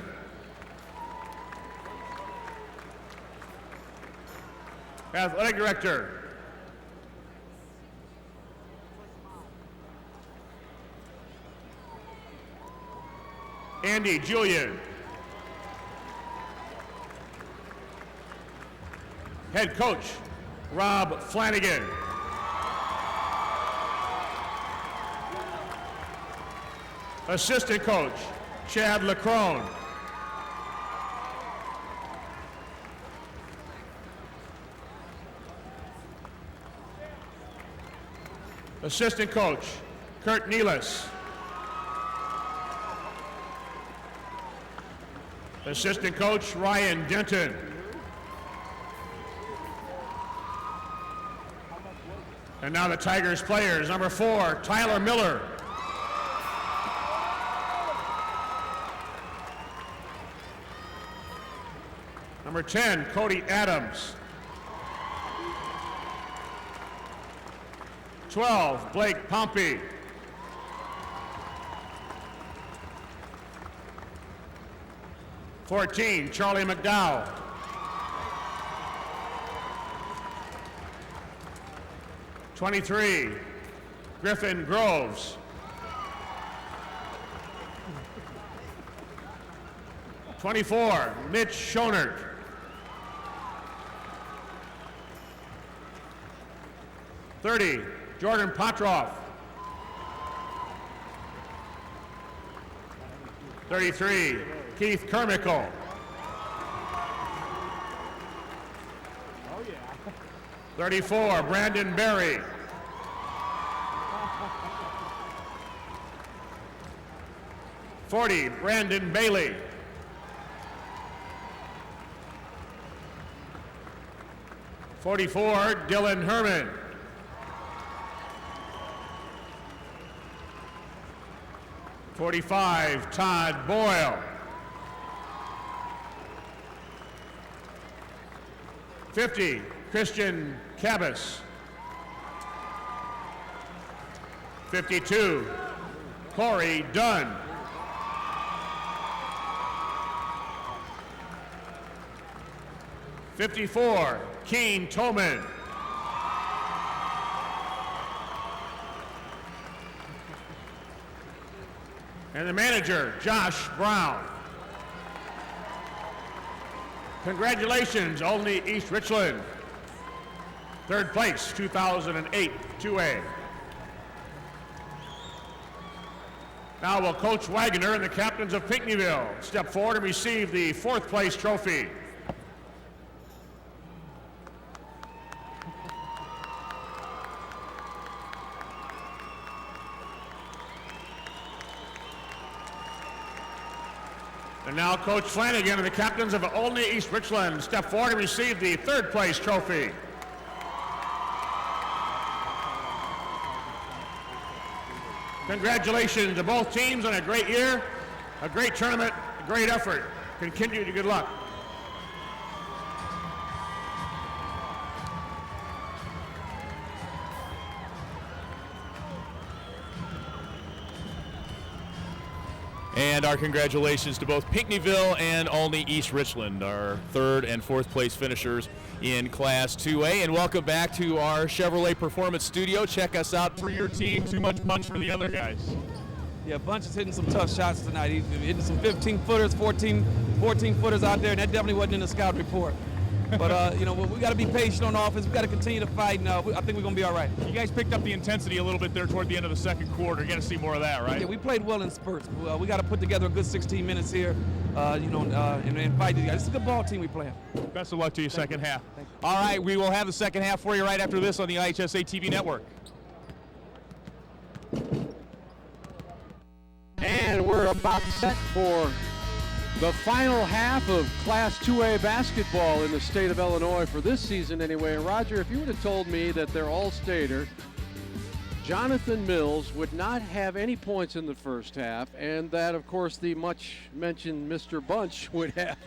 B: Athletic Director, Andy Julian. Head Coach, Rob Flanagan. Assistant Coach, Chad Lacrone. Assistant Coach, Kurt Nealis. Assistant Coach, Ryan Denton. And now the Tigers players. Number 4, Tyler Miller. Number 10, Cody Adams. 12, Blake Pompey. 14, Charlie McDowell. 23, Griffin Groves. 24, Mitch Schonert. 30, Jordan Potroff. 33, Keith Kermickle. 34, Brandon Berry. 40, Brandon Bailey. 44, Dylan Herman. 45, Todd Boyle. 50, Christian Cabas. 52, Corey Dunn. 54, Keen Toman. 'And the manager, Josh Brown. Congratulations, Olney East Richland. 3rd place, 2008 2A. Now will Coach Wagner and the captains of Pinckneyville step forward and receive the 4th place trophy. And now Coach Flanagan and the captains of Olney East Richland step forward and receive the 3rd place trophy. Congratulations to both teams on a great year, a great tournament, a great effort. Continued good luck.
F: And our congratulations to both Pinckneyville and Olney East Richland, our 3rd and 4th place finishers in Class 2A. And welcome back to our Chevrolet Performance Studio. Check us out for your team. Too much punch for the other guys.
I: Yeah, Bunch is hitting some tough shots tonight. He's hitting some 15-footers, 14-footers out there, and that definitely wasn't in the scout report. But, we got to be patient on offense. We got to continue to fight, and I think we're going to be all right.
F: You guys picked up the intensity a little bit there toward the end of the second quarter. You got to see more of that, right?
I: Yeah, we played well in spurts. We got to put together a good 16 minutes here, and fight these guys. It's a good ball team we playing.
F: Best of luck to you second half. All right, we will have the second half for you right after this on the IHSA TV network.
D: And we're about set for the final half of Class 2A basketball in the state of Illinois for this season anyway. And Roger, if you would have told me that their all-stater, Jonathan Mills, would not have any points in the first half, and that, of course, the much-mentioned Mr. Bunch would have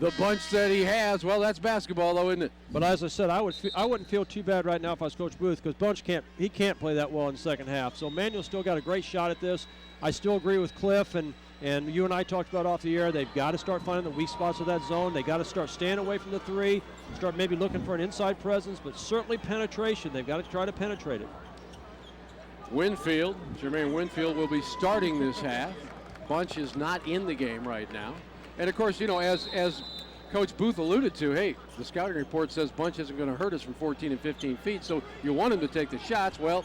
D: the bunch that he has, well, that's basketball, though, isn't it?
C: But as I said, I wouldn't feel too bad right now if I was Coach Booth, because Bunch can't play that well in the second half. So Manuel's still got a great shot at this. I still agree with Cliff, and you and I talked about off the air, they've got to start finding the weak spots of that zone. They got to start staying away from the three, start maybe looking for an inside presence, but certainly penetration. They've got to try to penetrate it.
D: Jermaine Winfield will be starting this half. Bunch is not in the game right now. And of course, as Coach Booth alluded to, hey, the scouting report says Bunch isn't going to hurt us from 14 and 15 feet, so you want him to take the shots. Well,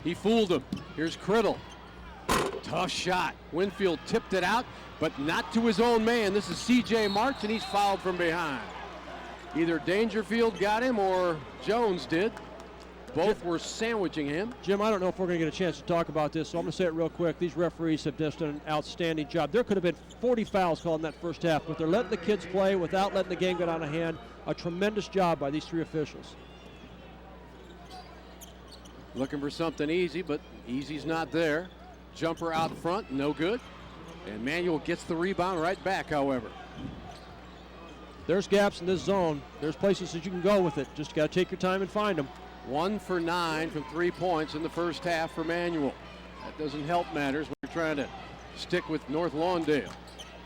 D: he fooled him. Here's Criddle. Tough shot. Winfield tipped it out, but not to his own man. This is C.J. Marks, and he's fouled from behind. Either Dangerfield got him or Jones did. Both were sandwiching him.
C: Jim, I don't know if we're going to get a chance to talk about this, so I'm going to say it real quick. These referees have just done an outstanding job. There could have been 40 fouls called in that first half, but they're letting the kids play without letting the game get out of hand. A tremendous job by these three officials.
D: Looking for something easy, but easy's not there. Jumper out front, no good. And Manuel gets the rebound right back, however.
C: There's gaps in this zone. There's places that you can go with it. Just got to take your time and find them.
D: 1 for 9 from 3 points in the first half for Manuel. That doesn't help matters when you're trying to stick with North Lawndale.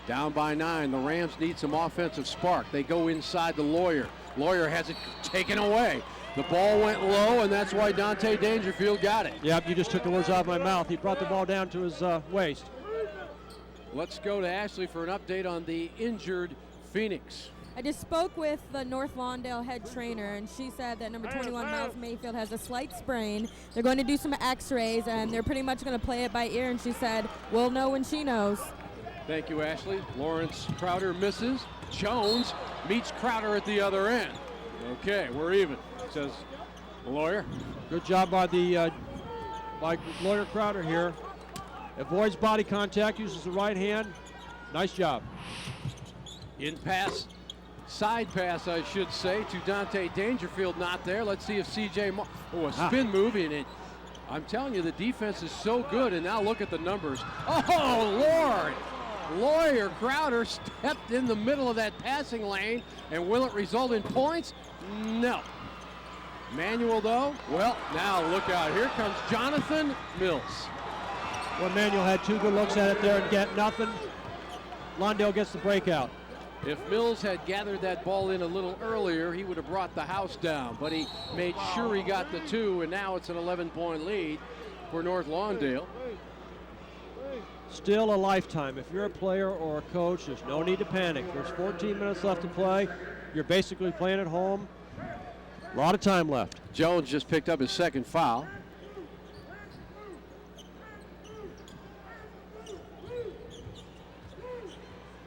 D: Down by 9. The Rams need some offensive spark. They go inside the Lawyer. Lawyer has it taken away. The ball went low, and that's why Dante Dangerfield got it.
C: Yep, you just took the words out of my mouth. He brought the ball down to his waist.
D: Let's go to Ashley for an update on the injured Phoenix.
E: I just spoke with the North Lawndale head trainer, and she said that number 21, Miles Mayfield, has a slight sprain. They're going to do some x-rays, and they're pretty much going to play it by ear, and she said, we'll know when she knows.
D: Thank you, Ashley. Lawrence Crowder misses. Jones meets Crowder at the other end. Okay, we're even, says the Lawyer.
C: Good job by the by Lawyer Crowder here. Avoids body contact, uses the right hand. Nice job.
D: In pass. Side pass, I should say, to Dante Dangerfield. Not there. Let's see if C.J. a spin move in it. I'm telling you, the defense is so good, and now look at the numbers. Oh, Lord! Lawyer Crowder stepped in the middle of that passing lane, and will it result in points? No. Manuel, though, well, now look out. Here comes Jonathan Mills.
C: Well, Manuel had 2 good looks at it there and get nothing. Lawndale gets the breakout.
D: If Mills had gathered that ball in a little earlier, he would have brought the house down, but he made sure he got the 2, and now it's an 11-point lead for North Lawndale.
C: Still a lifetime. If you're a player or a coach, there's no need to panic. There's 14 minutes left to play. You're basically playing at home. A lot of time left.
D: Jones just picked up his second foul.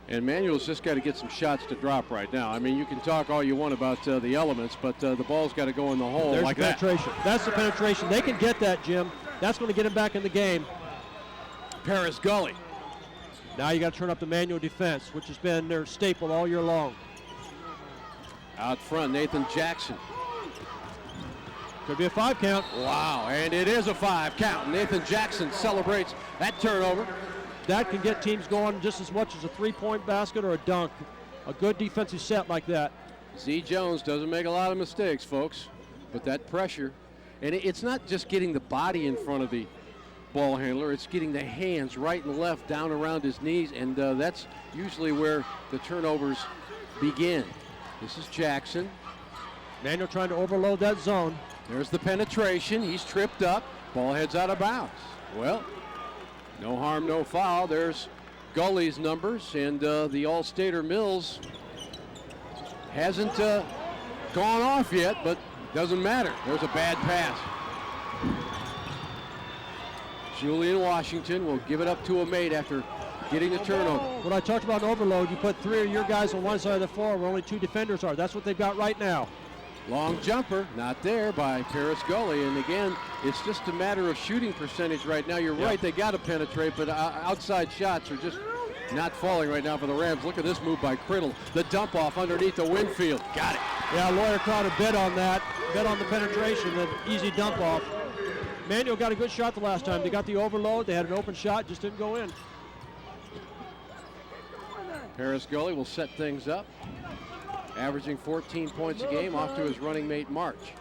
D: And Manuel's just got to get some shots to drop right now. I mean, you can talk all you want about the elements, but the ball's got to go in the hole.
C: There's
D: like
C: the penetration. That's the penetration. They can get that, Jim. That's going to get him back in the game.
D: Paris Gully.
C: Now you got to turn up the Manuel defense, which has been their staple all year long.
D: Out front, Nathan Jackson.
C: Could be a 5 count.
D: Wow, and it is a 5 count. Nathan Jackson celebrates that turnover.
C: That can get teams going just as much as a 3-point basket or a dunk. A good defensive set like that.
D: Z. Jones doesn't make a lot of mistakes, folks, but that pressure, and it's not just getting the body in front of the ball handler. It's getting the hands right and left down around his knees, and that's usually where the turnovers begin. This is Jackson.
C: Manuel trying to overload that zone.
D: There's the penetration. He's tripped up. Ball heads out of bounds. Well, no harm, no foul. There's Gully's numbers, and the All-Stater Mills hasn't gone off yet, but doesn't matter. There's a bad pass. Julian Washington will give it up to a mate after getting the turnover.
C: When I talked about an overload, you put 3 of your guys on one side of the floor where only 2 defenders are. That's what they've got right now.
D: Long jumper, not there by Paris Gully. And again, it's just a matter of shooting percentage right now. You're right, they got to penetrate, but outside shots are just not falling right now for the Rams. Look at this move by Criddle. The dump off underneath the Winfield. Got it.
C: Yeah, Lawyer Crowder bid on that, bid on the penetration, the easy dump off. Manuel got a good shot the last time. They got the overload. They had an open shot, just didn't go in.
D: Paris Gully will set things up, averaging 14 points a game off to his running mate March.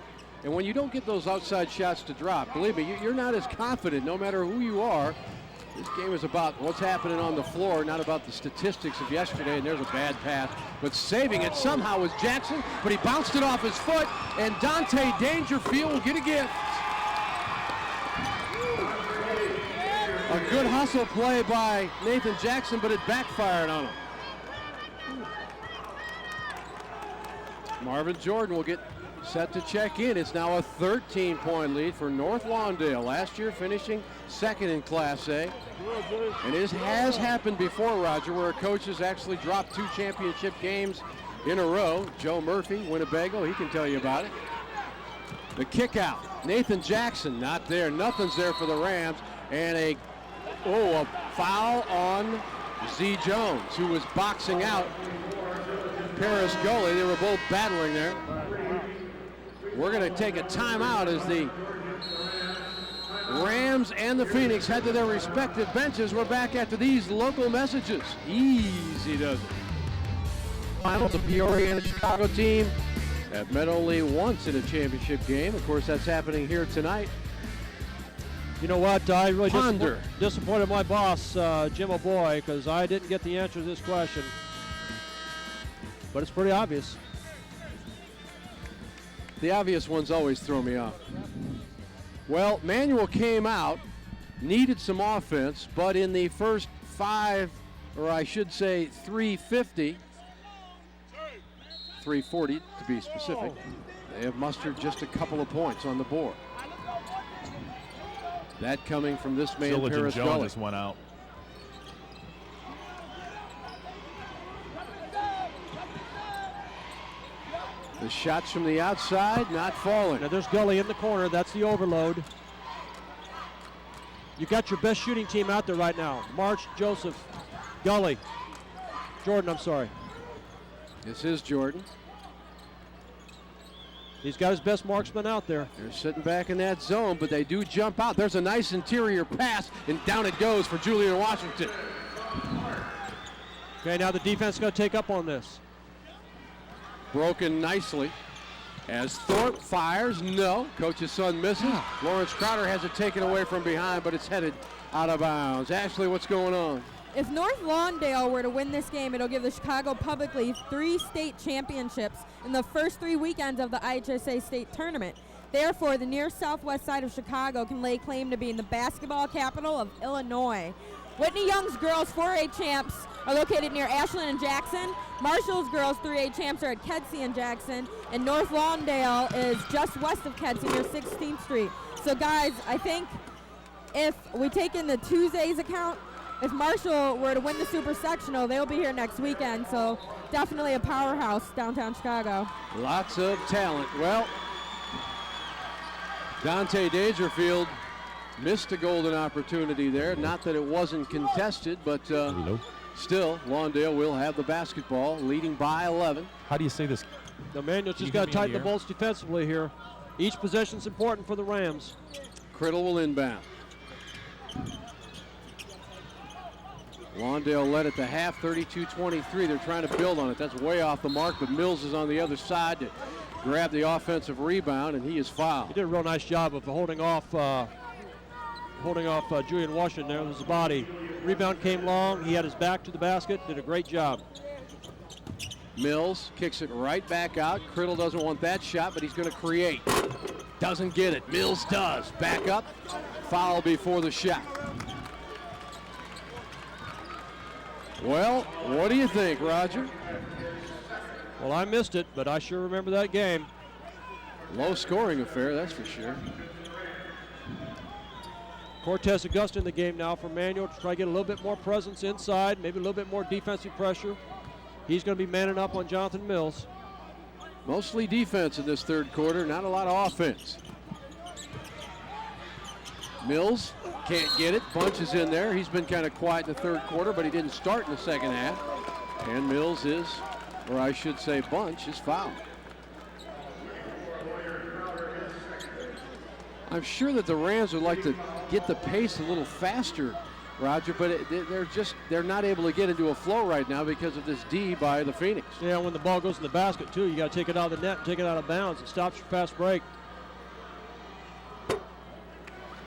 D: And when you don't get those outside shots to drop, believe me, you're not as confident no matter who you are. This game is about what's happening on the floor, not about the statistics of yesterday. And there's a bad pass, but saving it somehow was Jackson, but he bounced it off his foot, and Dante Dangerfield will get a gift. A good hustle play by Nathan Jackson, but it backfired on him. Marvin Jordan will get set to check in. It's now a 13-point lead for North Lawndale. Last year finishing second in Class A. And it has happened before, Roger, where coaches actually dropped 2 championship games in a row. Joe Murphy, Winnebago, he can tell you about it. The kick out. Nathan Jackson not there. Nothing's there for the Rams. And a foul on Z. Jones, who was boxing out Paris Gully. They were both battling there. We're going to take a timeout as the Rams and the Phoenix head to their respective benches. We're back after these local messages. Easy does it. Final, the Peoria and the Chicago team have met only once in a championship game. Of course, that's happening here tonight.
C: You know what? I really disappointed my boss, Jim O'Boy, because I didn't get the answer to this question. But it's pretty obvious.
D: The obvious ones always throw me off. Well, Manuel came out, needed some offense, but in the first 5, or I should say 350, 340 to be specific, they have mustered just a couple of points on the board. That coming from this man, Paris Gully.
F: Just went out.
D: The shots from the outside not falling.
C: Now there's Gully in the corner. That's the overload. You got your best shooting team out there right now. March, Joseph, Gully. Jordan, I'm sorry.
D: This is Jordan.
C: He's got his best marksman out there.
D: They're sitting back in that zone, but they do jump out. There's a nice interior pass, and down it goes for Julian Washington.
C: Okay, now the defense is going to take up on this.
D: Broken nicely as Thorpe fires. No, coach's son misses. Lawrence Crowder has it taken away from behind, but it's headed out of bounds. Ashley, what's going on?
E: If North Lawndale were to win this game, it'll give the Chicago Public League 3 state championships in the first 3 weekends of the IHSA state tournament. Therefore, the near southwest side of Chicago can lay claim to being the basketball capital of Illinois. Whitney Young's girls 4A champs are located near Ashland and Jackson. Marshall's girls 3A champs are at Kedzie and Jackson. And North Lawndale is just west of Kedzie near 16th Street. So guys, I think if we take in the Tuesday's account, if Marshall were to win the Super Sectional, they'll be here next weekend. So definitely a powerhouse downtown Chicago.
D: Lots of talent. Well, Dante Dangerfield missed a golden opportunity there. Not that it wasn't contested, but still, Lawndale will have the basketball, leading by 11.
F: How do you say this?
C: The Manuel's just got to tighten the bolts defensively here. Each possession's important for the Rams.
D: Criddle will inbound. Lawndale led at the half, 32-23. They're trying to build on it. That's way off the mark, but Mills is on the other side to grab the offensive rebound, and he is fouled.
C: He did a real nice job of holding off holding off Julian Washington there with his body. Rebound came long. He had his back to the basket. Did a great job.
D: Mills kicks it right back out. Criddle doesn't want that shot, but he's going to create. Doesn't get it. Mills does. Back up. Foul before the shot. Well, what do you think, Roger?
C: Well, I missed it, but I sure remember that game.
D: Low scoring affair, that's for sure.
C: Cortez Augusta in the game now for Manual to try to get a little bit more presence inside, maybe a little bit more defensive pressure. He's going to be manning up on Jonathan Mills.
D: Mostly defense in this third quarter, not a lot of offense. Mills can't get it. Bunch is in there. He's been kind of quiet in the third quarter, but he didn't start in the second half. And Mills is, or I should say Bunch, is fouled. I'm sure that the Rams would like to get the pace a little faster, Roger, but they're not able to get into a flow right now because of this D by the Phoenix.
C: Yeah, when the ball goes in the basket too, you got to take it out of the net and take it out of bounds. It stops your fast break.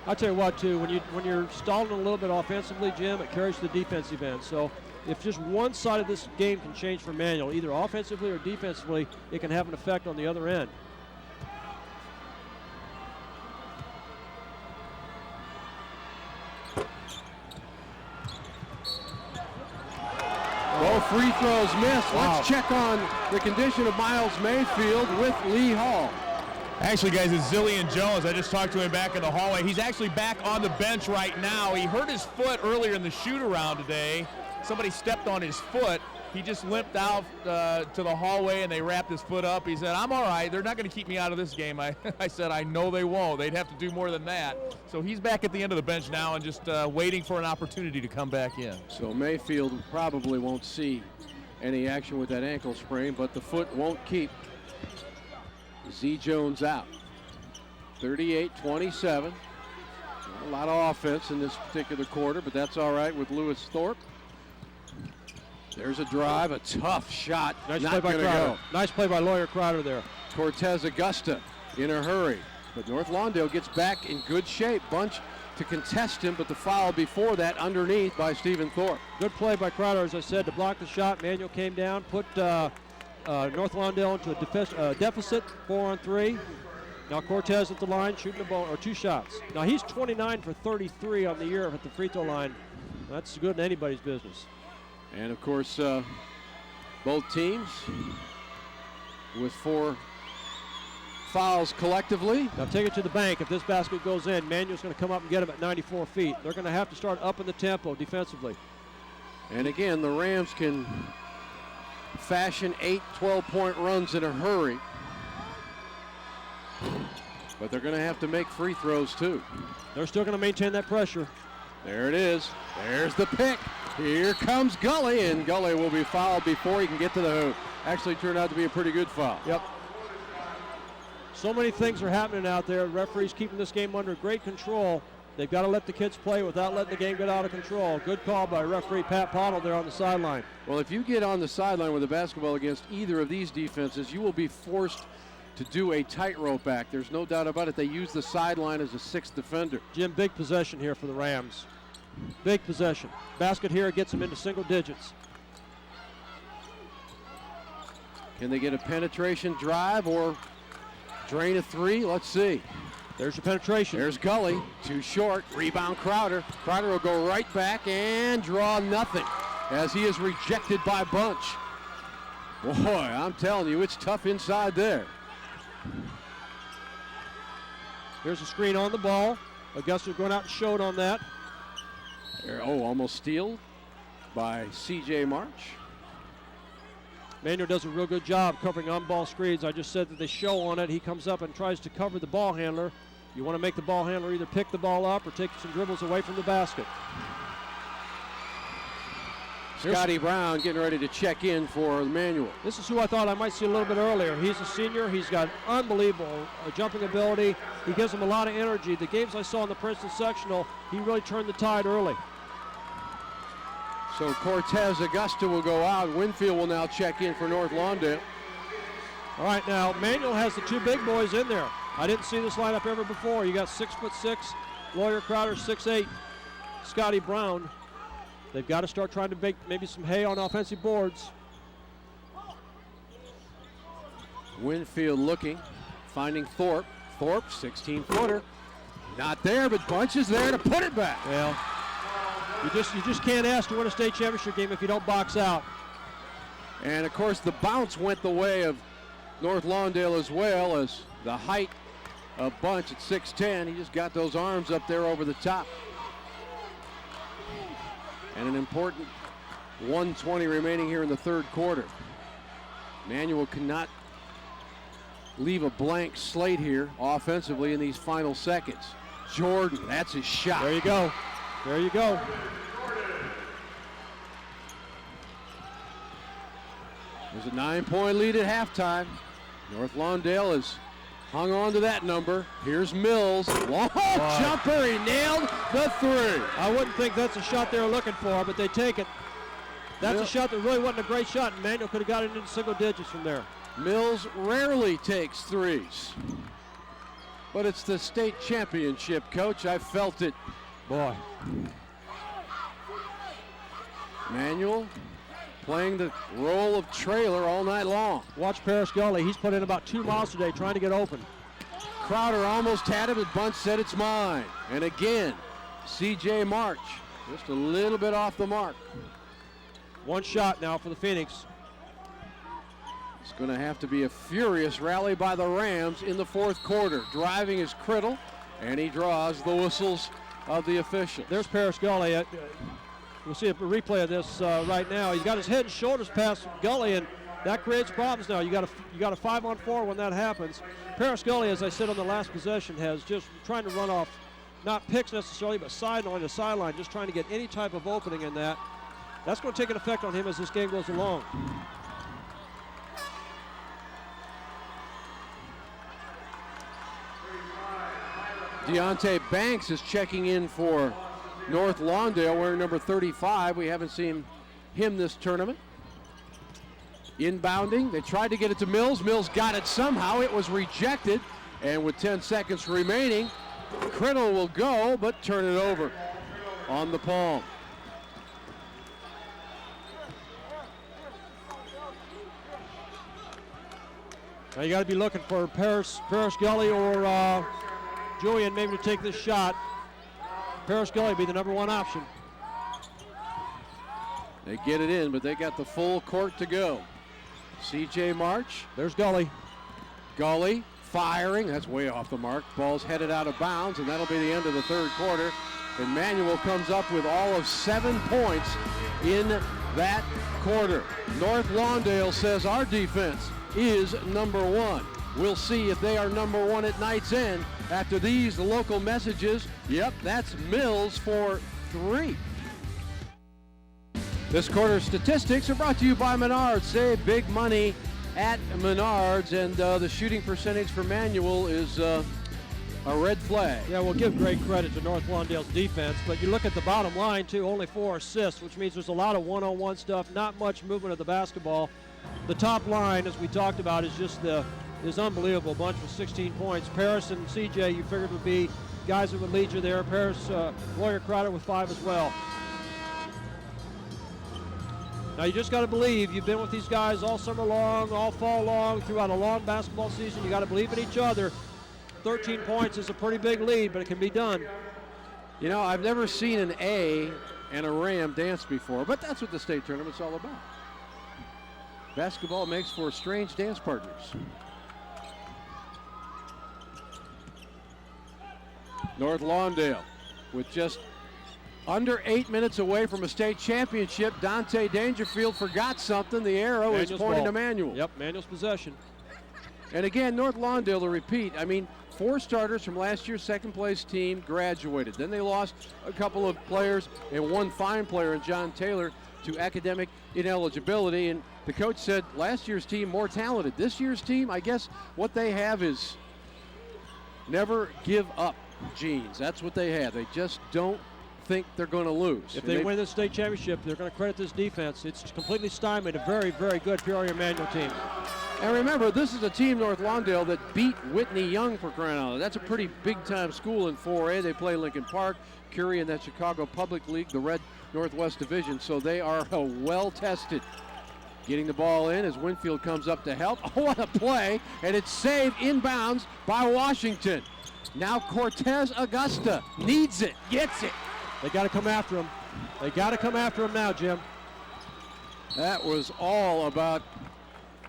C: I'll tell you what, too, when you're stalling a little bit offensively, Jim, it carries to the defensive end. So if just one side of this game can change for Manual, either offensively or defensively, it can have an effect on the other end.
D: Both free throws missed.
C: Wow.
D: Let's check on the condition of Miles Mayfield with Lee Hall.
F: Actually, guys, it's Zillion Jones. I just talked to him back in the hallway. He's actually back on the bench right now. He hurt his foot earlier in the shoot-around today. Somebody stepped on his foot. He just limped out to the hallway, and they wrapped his foot up. He said, I'm all right. They're not going to keep me out of this game. I said, I know they won't. They'd have to do more than that. So he's back at the end of the bench now and just waiting for an opportunity to come back in.
D: So Mayfield probably won't see any action with that ankle sprain, but the foot won't keep. Z Jones out. 38-27. A lot of offense in this particular quarter, but that's all right with Lewis Thorpe. There's a drive, a tough shot.
C: Nice
D: Not
C: play by
D: gonna
C: Crowder.
D: go.
C: Nice play by Lawyer Crowder there.
D: Cortez Augusta in a hurry, but North Lawndale gets back in good shape. Bunch to contest him, but the foul before that underneath by Stephen Thorpe.
C: Good play by Crowder, as I said, to block the shot. Manual came down, put North Lawndale into a deficit, 4-on-3. Now Cortez at the line, shooting a ball, or two shots. Now he's 29 for 33 on the year at the free throw line. That's good in anybody's business.
D: And of course, both teams with 4 fouls collectively.
C: Now take it to the bank. If this basket goes in, Manual's going to come up and get him at 94 feet. They're going to have to start upping the tempo defensively.
D: And again, the Rams can fashion 8 12-point runs in a hurry. But they're going to have to make free throws too.
C: They're still going to maintain that pressure.
D: There it is. There's the pick. Here comes Gully, and Gully will be fouled before he can get to the hoop. Actually turned out to be a pretty good foul.
C: Yep. So many things are happening out there. Referees keeping this game under great control. They've got to let the kids play without letting the game get out of control. Good call by referee Pat Pottle there on the sideline.
D: Well, if you get on the sideline with a basketball against either of these defenses, you will be forced to do a tightrope act. There's no doubt about it. They use the sideline as a 6th defender.
C: Jim, big possession here for the Rams. Big possession. Basket here gets them into single digits.
D: Can they get a penetration drive or drain a 3? Let's see.
C: There's your penetration.
D: There's Gully, too short. Rebound Crowder. Crowder will go right back and draw nothing as he is rejected by Bunch. Boy, I'm telling you, it's tough inside there.
C: Here's a screen on the ball. Augusta going out and showed on that.
D: Almost stealed by C.J. March.
C: Manuel does a real good job covering on-ball screens. I just said that they show on it. He comes up and tries to cover the ball handler. You want to make the ball handler either pick the ball up or take some dribbles away from the basket.
D: Scotty Brown getting ready to check in for Manual.
C: This is who I thought I might see a little bit earlier. He's a senior. He's got unbelievable jumping ability. He gives them a lot of energy. The games I saw in the Princeton sectional, he really turned the tide early.
D: So Cortez Augusta will go out. Winfield will now check in for North Lawndale.
C: All right, now Manual has the 2 big boys in there. I didn't see this lineup ever before. You got 6'6" Lawyer Crowder, 6'8", Scotty Brown. They've got to start trying to make maybe some hay on offensive boards.
D: Winfield looking, finding Thorpe. Thorpe, 16-footer. Not there, but Bunch is there to put it back.
C: Well, you just can't ask to win a state championship game if you don't box out.
D: And of course, the bounce went the way of North Lawndale as well, as the height of Bunch at 6'10". He just got those arms up there over the top. And an important 1:20 remaining here in the third quarter. Manuel cannot leave a blank slate here offensively in these final seconds. Jordan, that's his shot.
C: There you go. There you go.
D: There's a 9-point lead at halftime. North Lawndale has hung on to that number. Here's Mills. Long jumper. He nailed the three.
C: I wouldn't think that's a shot they were looking for, but they take it. That's a shot that really wasn't a great shot, and Manuel could have got it into single digits from there.
D: Mills rarely takes threes. But it's the state championship, Coach. I felt it.
C: Boy.
D: Manuel playing the role of trailer all night long.
C: Watch Paris Gully. He's put in about 2 miles today trying to get open.
D: Crowder almost had it, but Bunch said it's mine. And again, C.J. March just a little bit off the mark.
C: One shot now for the Phoenix.
D: It's going to have to be a furious rally by the Rams in the fourth quarter. Driving is Criddle, and he draws the whistles of the officials.
C: There's Paris Gully. We'll see a replay of this right now. He's got his head and shoulders past Gully, and that creates problems now. You got a 5-on-4 when that happens. Paris Gully, as I said on the last possession, has just trying to run off, not picks necessarily, but sideline to sideline, just trying to get any type of opening in that. That's going to take an effect on him as this game goes along.
D: Deontay Banks is checking in for North Lawndale, wearing number 35. We haven't seen him this tournament. Inbounding, they tried to get it to Mills. Mills got it somehow. It was rejected. And with 10 seconds remaining, Criddle will go, but turn it over on the palm.
C: Now you got to be looking for Paris Gully or Julian maybe to take this shot. Paris Gully be the number one option.
D: They get it in, but they got the full court to go. C.J. March.
C: There's Gully.
D: Gully firing. That's way off the mark. Ball's headed out of bounds, and that'll be the end of the third quarter. And Manuel comes up with all of 7 points in that quarter. North Lawndale says our defense is number one. We'll see if they are number one at night's end after these local messages. Yep, that's Mills for 3. This quarter's statistics are brought to you by Menards. Save big money at Menards, and the shooting percentage for Manuel is a red flag.
C: Yeah, we'll give great credit to North Lawndale's defense, but you look at the bottom line too, only 4 assists, which means there's a lot of one-on-one stuff, not much movement of the basketball. The top line, as we talked about, is just is unbelievable. Bunch with 16 points. Paris and CJ, you figured would be guys that would lead you there. Paris, Lawyer Crowder with 5 as well. Now you just got to believe. You've been with these guys all summer long, all fall long, throughout a long basketball season. You got to believe in each other. 13 points is a pretty big lead, but it can be done.
D: You know, I've never seen an A and a Ram dance before, but that's what the state tournament's all about. Basketball makes for strange dance partners. North Lawndale with just under 8 minutes away from a state championship. Dante Dangerfield forgot something. The arrow is pointing to Manuel.
C: Yep, Manuel's possession.
D: And again, North Lawndale, to repeat, I mean, 4 starters from last year's second place team graduated. Then they lost a couple of players and one fine player in John Taylor to academic ineligibility. And the coach said last year's team more talented. This year's team, I guess what they have is never give up genes. That's what they have. They just don't think they're going to lose.
C: If they win the state championship, they're going to credit this defense. It's completely stymied a very, very good Peoria Manual team.
D: And remember, this is a team, North Lawndale, that beat Whitney Young, for crying out loud. That's a pretty big-time school in 4A. They play Lincoln Park, Curie in that Chicago Public League, the Red Northwest Division, so they are well-tested. Getting the ball in as Winfield comes up to help. Oh, what a play, and it's saved inbounds by Washington. Now Cortez Augusta needs it, gets it.
C: They got to come after him. They got to come after him now, Jim.
D: That was all about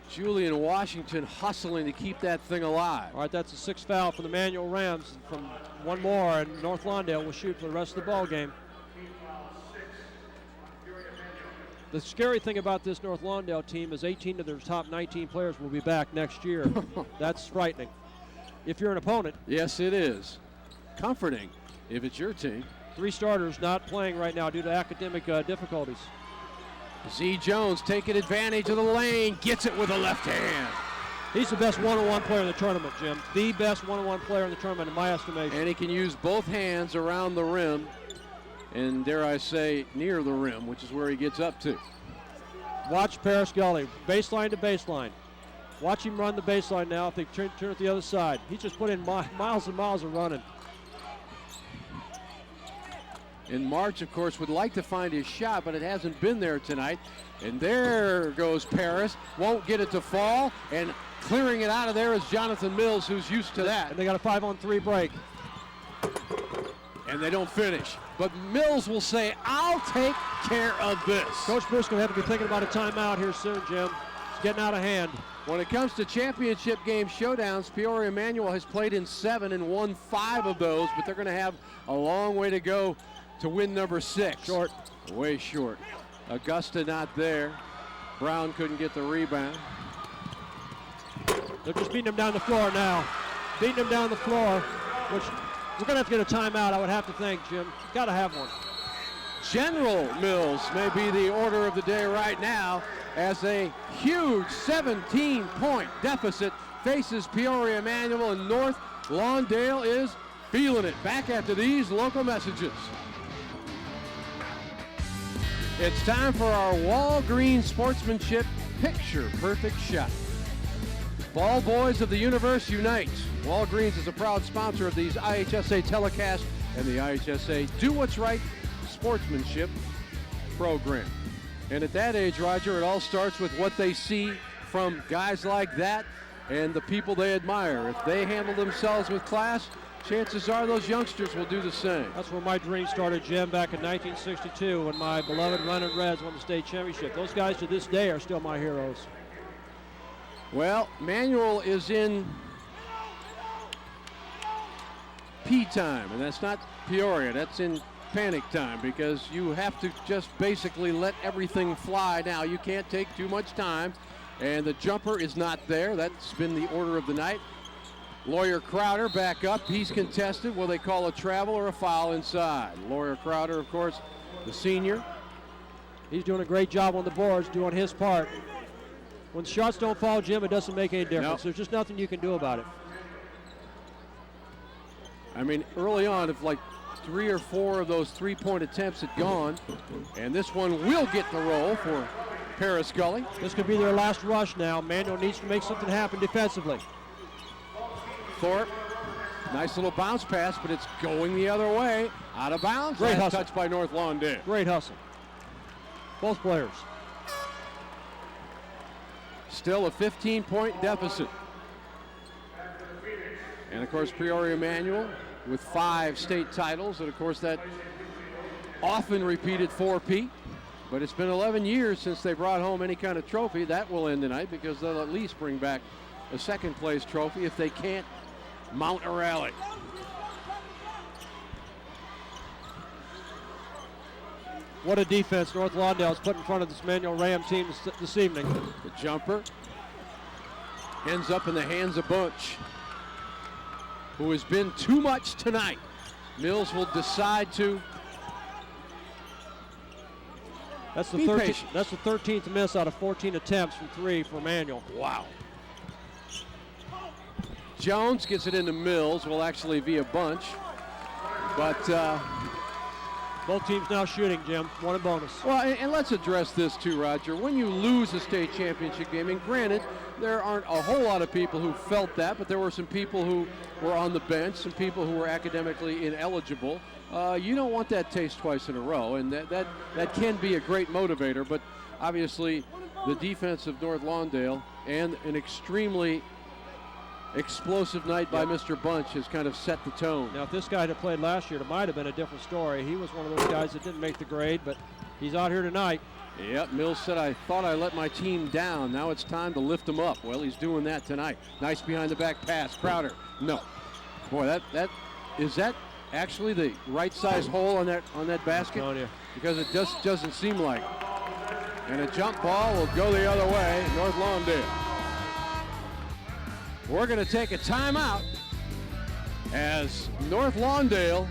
D: Julian Washington hustling to keep that thing alive.
C: All right, that's a 6th foul for the Manual Rams. From one more, and North Lawndale will shoot for the rest of the ball game. The scary thing about this North Lawndale team is 18 of their top 19 players will be back next year. That's frightening. If you're an opponent.
D: Yes, it is. Comforting if it's your team.
C: 3 starters not playing right now due to academic difficulties.
D: Z Jones taking advantage of the lane, gets it with a left hand.
C: He's the best one-on-one player in the tournament, Jim. The best one-on-one player in the tournament, in my estimation.
D: And he can use both hands around the rim, and dare I say, near the rim, which is where he gets up to.
C: Watch Paris Gully, baseline to baseline. Watch him run the baseline now if they turn it the other side. He just put in miles and miles of running.
D: In March, of course, would like to find his shot, but it hasn't been there tonight. And there goes Paris. Won't get it to fall. And clearing it out of there is Jonathan Mills, who's used to that.
C: And they got a 5-on-3 break.
D: And they don't finish. But Mills will say, I'll take care of this.
C: Coach Bruce going to have to be thinking about a timeout here soon, Jim. It's getting out of hand.
D: When it comes to championship game showdowns, Peoria Manual has played in 7 and won 5 of those, but they're going to have a long way to go to win number 6.
C: Short.
D: Way short. Augusta not there. Brown couldn't get the rebound.
C: They're just beating him down the floor now. Beating him down the floor, which we're going to have to get a timeout, I would have to think, Jim. Got to have one.
D: General Mills may be the order of the day right now as a huge 17-point deficit faces Peoria Manual, and North Lawndale is feeling it. Back after these local messages. It's time for our Walgreens Sportsmanship Picture Perfect Shot. Ball boys of the universe unite. Walgreens is a proud sponsor of these IHSA telecasts and the IHSA Do What's Right Sportsmanship program. And at that age, Roger, it all starts with what they see from guys like that and the people they admire. If they handle themselves with class, chances are those youngsters will do the same.
C: That's where my dream started, Jim, back in 1962 when my beloved Leonard Reds won the state championship. Those guys to this day are still my heroes.
D: Well, Manual is in P time, and that's not Peoria. That's in panic time because you have to just basically let everything fly now. You can't take too much time, and the jumper is not there. That's been the order of the night. Lawyer Crowder back up. He's contested. Will they call a travel or a foul inside? Lawyer Crowder, of course, the senior.
C: He's doing a great job on the boards, doing his part. When shots don't fall, Jim, it doesn't make any difference.
D: Nope.
C: There's just nothing you can do about it.
D: I mean, early on, if like 3 or 4 of those 3-point attempts had gone, and this one will get the roll for Paris Gully.
C: This could be their last rush now. Manual needs to make something happen defensively.
D: Thorpe, nice little bounce pass, but it's going the other way. Out of bounds.
C: Great hustle.
D: Touched by North Lawndale.
C: Great hustle. Both players.
D: Still a 15-point deficit. And, of course, Peoria Manual with 5 state titles. And, of course, that often repeated 4-peat. But it's been 11 years since they brought home any kind of trophy. That will end tonight because they'll at least bring back a second-place trophy if they can't mount a rally.
C: What a defense North Lawndale has put in front of this Manual Ram team this evening.
D: The jumper ends up in the hands of Bunch, who has been too much tonight. Mills will decide to
C: That's the
D: be
C: 13th.
D: patient.
C: That's the 13th miss out of 14 attempts from 3 for Manual.
D: Wow. Jones gets it into Mills, well, actually via Bunch, but
C: Both teams now shooting, Jim. One a bonus.
D: Well, and let's address this too, Roger. When you lose a state championship game, and granted, there aren't a whole lot of people who felt that, but there were some people who were on the bench, some people who were academically ineligible. You don't want that taste twice in a row, and that can be a great motivator, but obviously the defense of North Lawndale and an extremely explosive night by Mr. Bunch has kind of set the tone.
C: Now, if this guy had played last year, it might have been a different story. He was one of those guys that didn't make the grade, but he's out here tonight.
D: Yep, Mills said, I thought I let my team down. Now it's time to lift them up. Well, he's doing that tonight. Nice behind-the-back pass. Crowder, no. Boy, is that actually the right-size hole on that basket?
C: On you.
D: Because it just doesn't seem like. And a jump ball will go the other way, North Lawndale. We're going to take a timeout as North Lawndale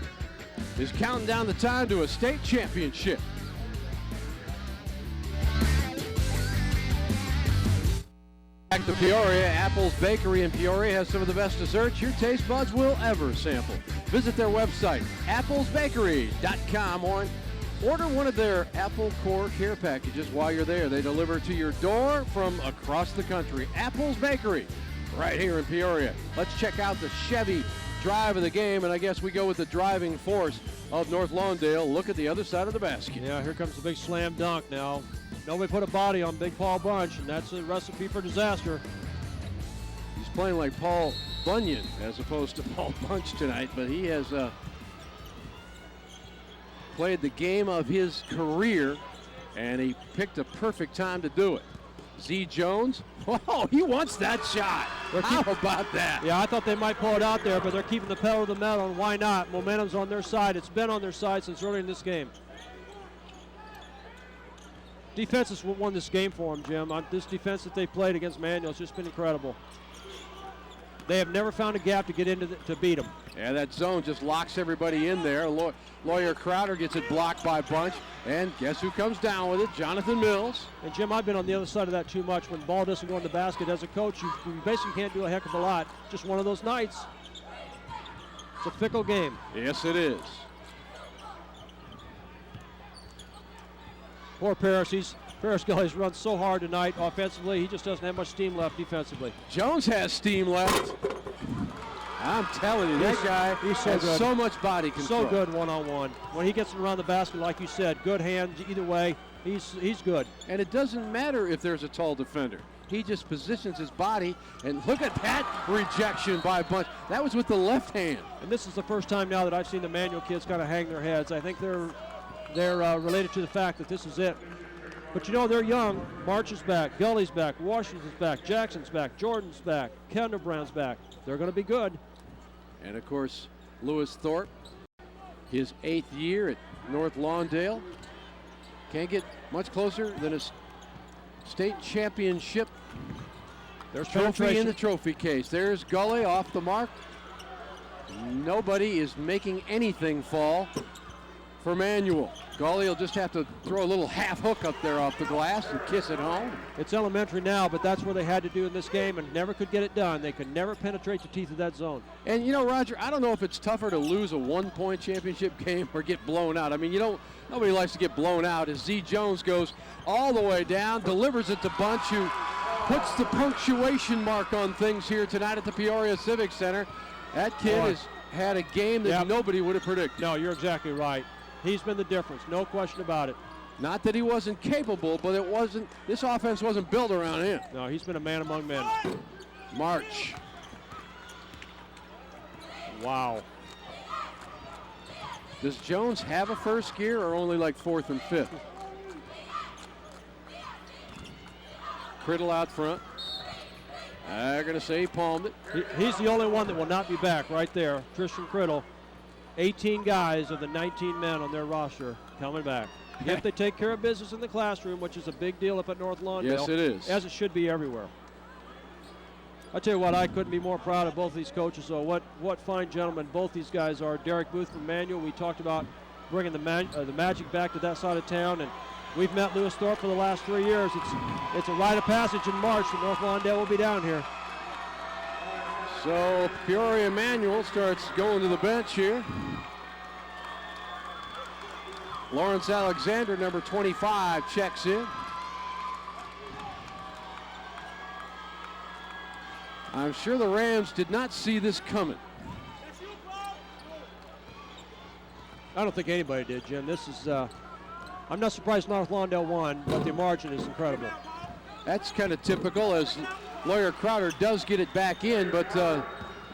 D: is counting down the time to a state championship. Back to Peoria. Apple's Bakery in Peoria has some of the best desserts your taste buds will ever sample. Visit their website, applesbakery.com, or order one of their Apple Core Care packages while you're there. They deliver to your door from across the country. Apple's Bakery, right here in Peoria. Let's check out the Chevy drive of the game, and I guess we go with the driving force of North Lawndale. Look at the other side of the basket.
C: Yeah, here comes the big slam dunk now. Nobody put a body on Big Paul Bunch, and that's a recipe for disaster.
D: He's playing like Paul Bunyan as opposed to Paul Bunch tonight, but he has played the game of his career, and he picked a perfect time to do it. Z Jones, oh, he wants that shot. How about that?
C: Yeah, I thought they might pull it out there, but they're keeping the pedal to the metal, and why not? Momentum's on their side. It's been on their side since early in this game. Defense has won this game for them, Jim. This defense that they played against Manual has just been incredible. They have never found a gap to get into to beat them.
D: Yeah, that zone just locks everybody in there. Lawyer Crowder gets it blocked by Bunch, and guess who comes down with it? Jonathan Mills.
C: And Jim, I've been on the other side of that too much. When the ball doesn't go in the basket, as a coach, you basically can't do a heck of a lot. Just one of those nights. It's a fickle game.
D: Yes, it is.
C: Poor Paris. Paris Gully's run so hard tonight offensively. He just doesn't have much steam left defensively.
D: Jones has steam left. I'm telling you, that guy
C: he's so
D: has
C: good.
D: So much body control.
C: So good one-on-one. When he gets around the basket, like you said, good hands either way. He's good.
D: And it doesn't matter if there's a tall defender. He just positions his body, and look at that rejection by Bunch. That was with the left hand.
C: And this is the first time now that I've seen the Manual kids kind of hang their heads. I think they're related to the fact that this is it. But you know, they're young. March is back, Gully's back, Washington's back, Jackson's back, Jordan's back, Kendall Brown's back. They're going to be good.
D: And of course, Lewis Thorpe, his 8th year at North Lawndale. Can't get much closer than a state championship
C: There's
D: trophy in the trophy case. There's Gully off the mark. Nobody is making anything fall for Manual. Gully will just have to throw a little half hook up there off the glass and kiss it home.
C: It's elementary now, but that's what they had to do in this game and never could get it done. They could never penetrate the teeth of that zone.
D: And you know, Roger, I don't know if it's tougher to lose a one-point championship game or get blown out. I mean, nobody likes to get blown out as Z Jones goes all the way down, delivers it to Bunch, who puts the punctuation mark on things here tonight at the Peoria Civic Center. That kid has had a game that nobody would have predicted.
C: No, you're exactly right. He's been the difference, no question about it.
D: Not that he wasn't capable, but this offense wasn't built around him.
C: No, he's been a man among men.
D: March.
C: Wow.
D: Does Jones have a first gear or only like 4th and 5th? Criddle out front. I'm going to say he palmed it.
C: He's the only one that will not be back right there, Tristan Criddle. 18 guys of the 19 men on their roster coming back. If they take care of business in the classroom, which is a big deal up at North Lawndale.
D: Yes, it is.
C: As it should be everywhere. I tell you what, I couldn't be more proud of both these coaches, though. What fine gentlemen both these guys are. Derek Booth from Manual, we talked about bringing the Magic back to that side of town, and we've met Lewis Thorpe for the last 3 years. It's a rite of passage in March that North Lawndale will be down here.
D: So Peoria Manual starts going to the bench here. Lawrence Alexander, number 25, checks in. I'm sure the Rams did not see this coming.
C: I don't think anybody did, Jim. This is, I'm not surprised North Lawndale won, but the margin is incredible.
D: That's kind of typical, as Lawyer Crowder does get it back in, but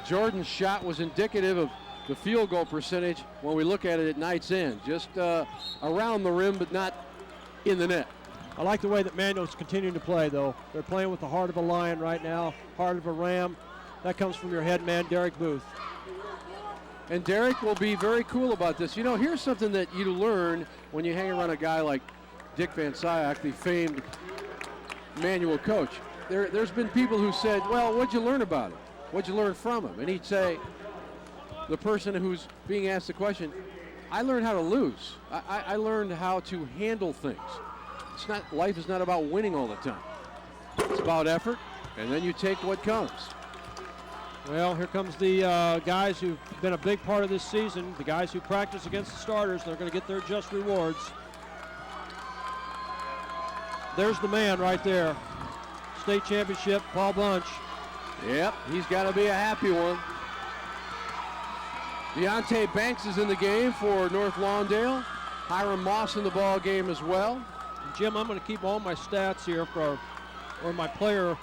D: Jordan's shot was indicative of the field goal percentage when we look at it at night's end. Just around the rim, but not in the net.
C: I like the way that Manuel's continuing to play, though. They're playing with the heart of a lion right now, heart of a ram. That comes from your head man, Derek Booth.
D: And Derek will be very cool about this. You know, here's something that you learn when you hang around a guy like Dick Van Sciac, the famed Manuel coach. There's been people who said, well, what'd you learn about him? What'd you learn from him? And he'd say, the person who's being asked the question, I learned how to lose. I learned how to handle things. Life is not about winning all the time. It's about effort, and then you take what comes.
C: Well, here comes the guys who've been a big part of this season, the guys who practice against the starters. They're going to get their just rewards. There's the man right there. State championship, Paul Bunch.
D: Yep, he's got to be a happy one. Deontay Banks is in the game for North Lawndale. Hiram Moss in the ball game as well.
C: And Jim, I'm going to keep all my stats here for my player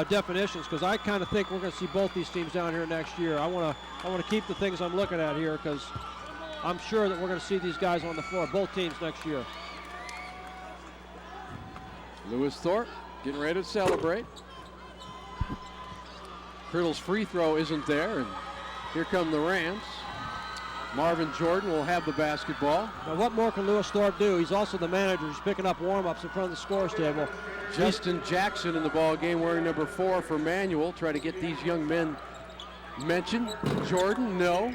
C: definitions, because I kind of think we're going to see both these teams down here next year. I want to keep the things I'm looking at here, because I'm sure that we're going to see these guys on the floor, both teams next year.
D: Lewis Thorpe getting ready to celebrate. Criddle's free throw isn't there, and here come the Rams. Marvin Jordan will have the basketball.
C: Now, what more can Lewis Thorpe do? He's also the manager. He's picking up warm-ups in front of the scores table.
D: Justin Jackson in the ball game wearing number 4 for Manuel. Try to get these young men mentioned. Jordan, no.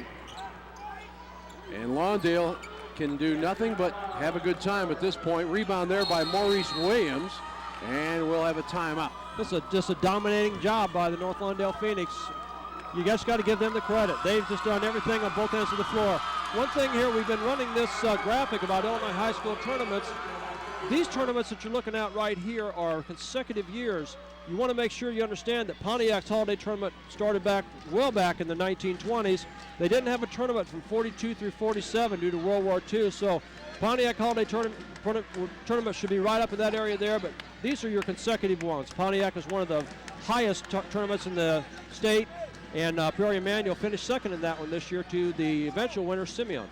D: And Lawndale can do nothing but have a good time at this point. Rebound there by Maurice Williams, and we'll have a timeout.
C: This is just a dominating job by the North Lawndale Phoenix. You guys got to give them the credit. They've just done everything on both ends of the floor. One thing here, we've been running this graphic about Illinois high school tournaments. These tournaments that you're looking at right here are consecutive years. You want to make sure you understand that Pontiac's Holiday Tournament started well back in the 1920s. They didn't have a tournament from 42 through 47 due to World War II, so Pontiac Holiday Tournament should be right up in that area there, but these are your consecutive ones. Pontiac is one of the highest tournaments in the state, and Peoria Manuel finished second in that one this year to the eventual winner, Simeon.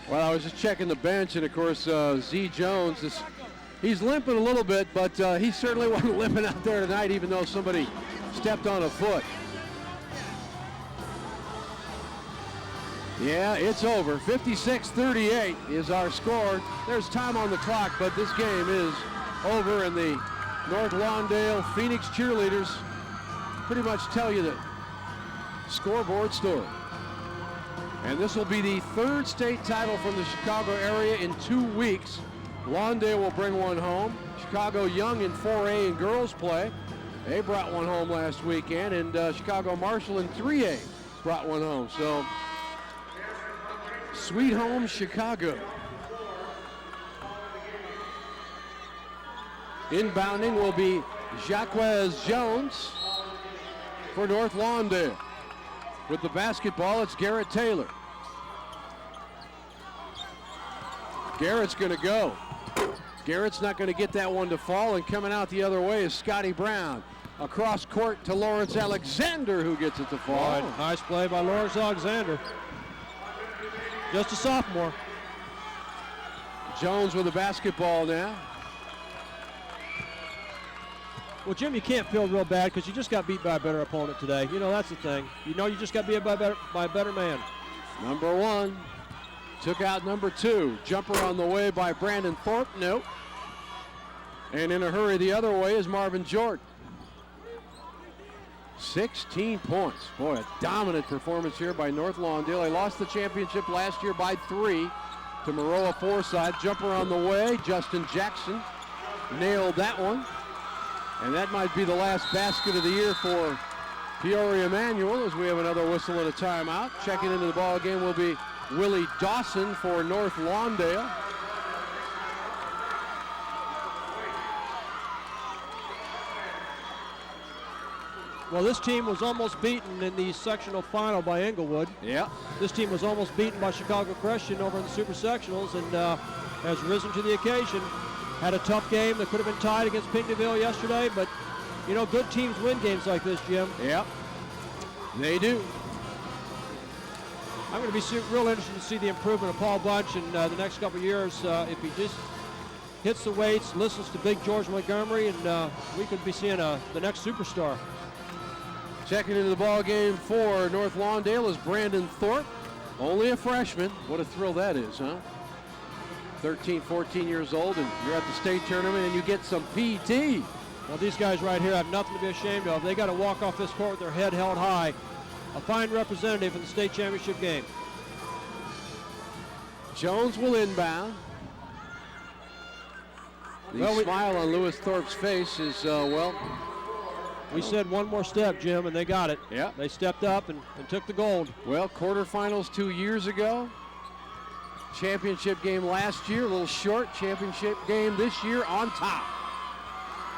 D: Well, I was just checking the bench, and of course, Z Jones, he's limping a little bit, but he certainly wasn't limping out there tonight, even though somebody stepped on a foot. Yeah, it's over. 56-38 is our score. There's time on the clock, but this game is over, and the North Lawndale Phoenix cheerleaders pretty much tell you the scoreboard story. And this will be the third state title from the Chicago area in 2 weeks. Lawndale will bring one home. Chicago Young in 4A in girls play. They brought one home last weekend, and Chicago Marshall in 3A brought one home. So, sweet home Chicago. Inbounding will be Jaquez Jones for North Lawndale. With the basketball, it's Garrett Taylor. Garrett's going to go. Garrett's not going to get that one to fall, and coming out the other way is Scotty Brown. Across court to Lawrence Alexander, who gets it to fall.
C: Right. Nice play by Lawrence Alexander. Just a sophomore.
D: Jones with the basketball now.
C: Well, Jim, you can't feel real bad because you just got beat by a better opponent today. You know, that's the thing. You know you just got beat by a better man.
D: Number 1 took out number 2. Jumper on the way by Brandon Thorpe. Nope. And in a hurry the other way is Marvin Jordan. 16 points. Boy, a dominant performance here by North Lawndale. They lost the championship last year by 3 to Maroa Forsyth. Jumper on the way. Justin Jackson nailed that one. And that might be the last basket of the year for Peoria Manuel, as we have another whistle and a timeout. Checking into the ball game will be Willie Dawson for North Lawndale.
C: Well, this team was almost beaten in the sectional final by Englewood.
D: Yeah.
C: This team was almost beaten by Chicago Christian over in the super sectionals and has risen to the occasion. Had a tough game that could have been tied against Pinckneyville yesterday, but you know, good teams win games like this, Jim.
D: Yeah, they do.
C: I'm going to be real interested to see the improvement of Paul Bunch in the next couple of years. If he just hits the weights, listens to big George Montgomery, and we could be seeing the next superstar.
D: Checking into the ball game for North Lawndale is Brandon Thorpe, only a freshman. What a thrill that is, huh? 13, 14 years old, and you're at the state tournament, and you get some PT.
C: Well, these guys right here have nothing to be ashamed of. They got to walk off this court with their head held high. A fine representative in the state championship game.
D: Jones will inbound. The smile on Lewis Thorpe's face is,
C: we said one more step, Jim, and they got it.
D: Yeah.
C: They stepped up and took the gold.
D: Well, quarterfinals 2 years ago. Championship game last year, a little short. Championship game this year on top.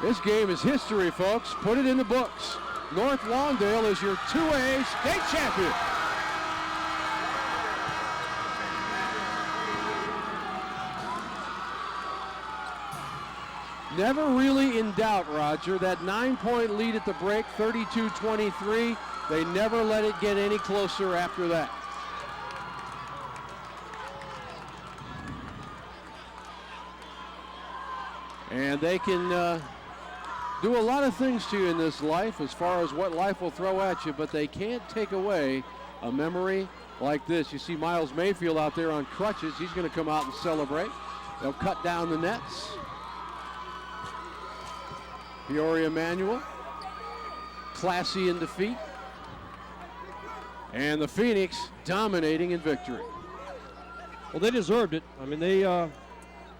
D: This game is history, folks. Put it in the books. North Lawndale is your 2A state champion. Never really in doubt, Roger. That 9-point lead at the break, 32-23. They never let it get any closer after that. And they can do a lot of things to you in this life as far as what life will throw at you, but they can't take away a memory like this. You see Miles Mayfield out there on crutches. He's going to come out and celebrate. They'll cut down the nets. Peoria Manual, classy in defeat. And the Phoenix dominating in victory.
C: Well, they deserved it. I mean, they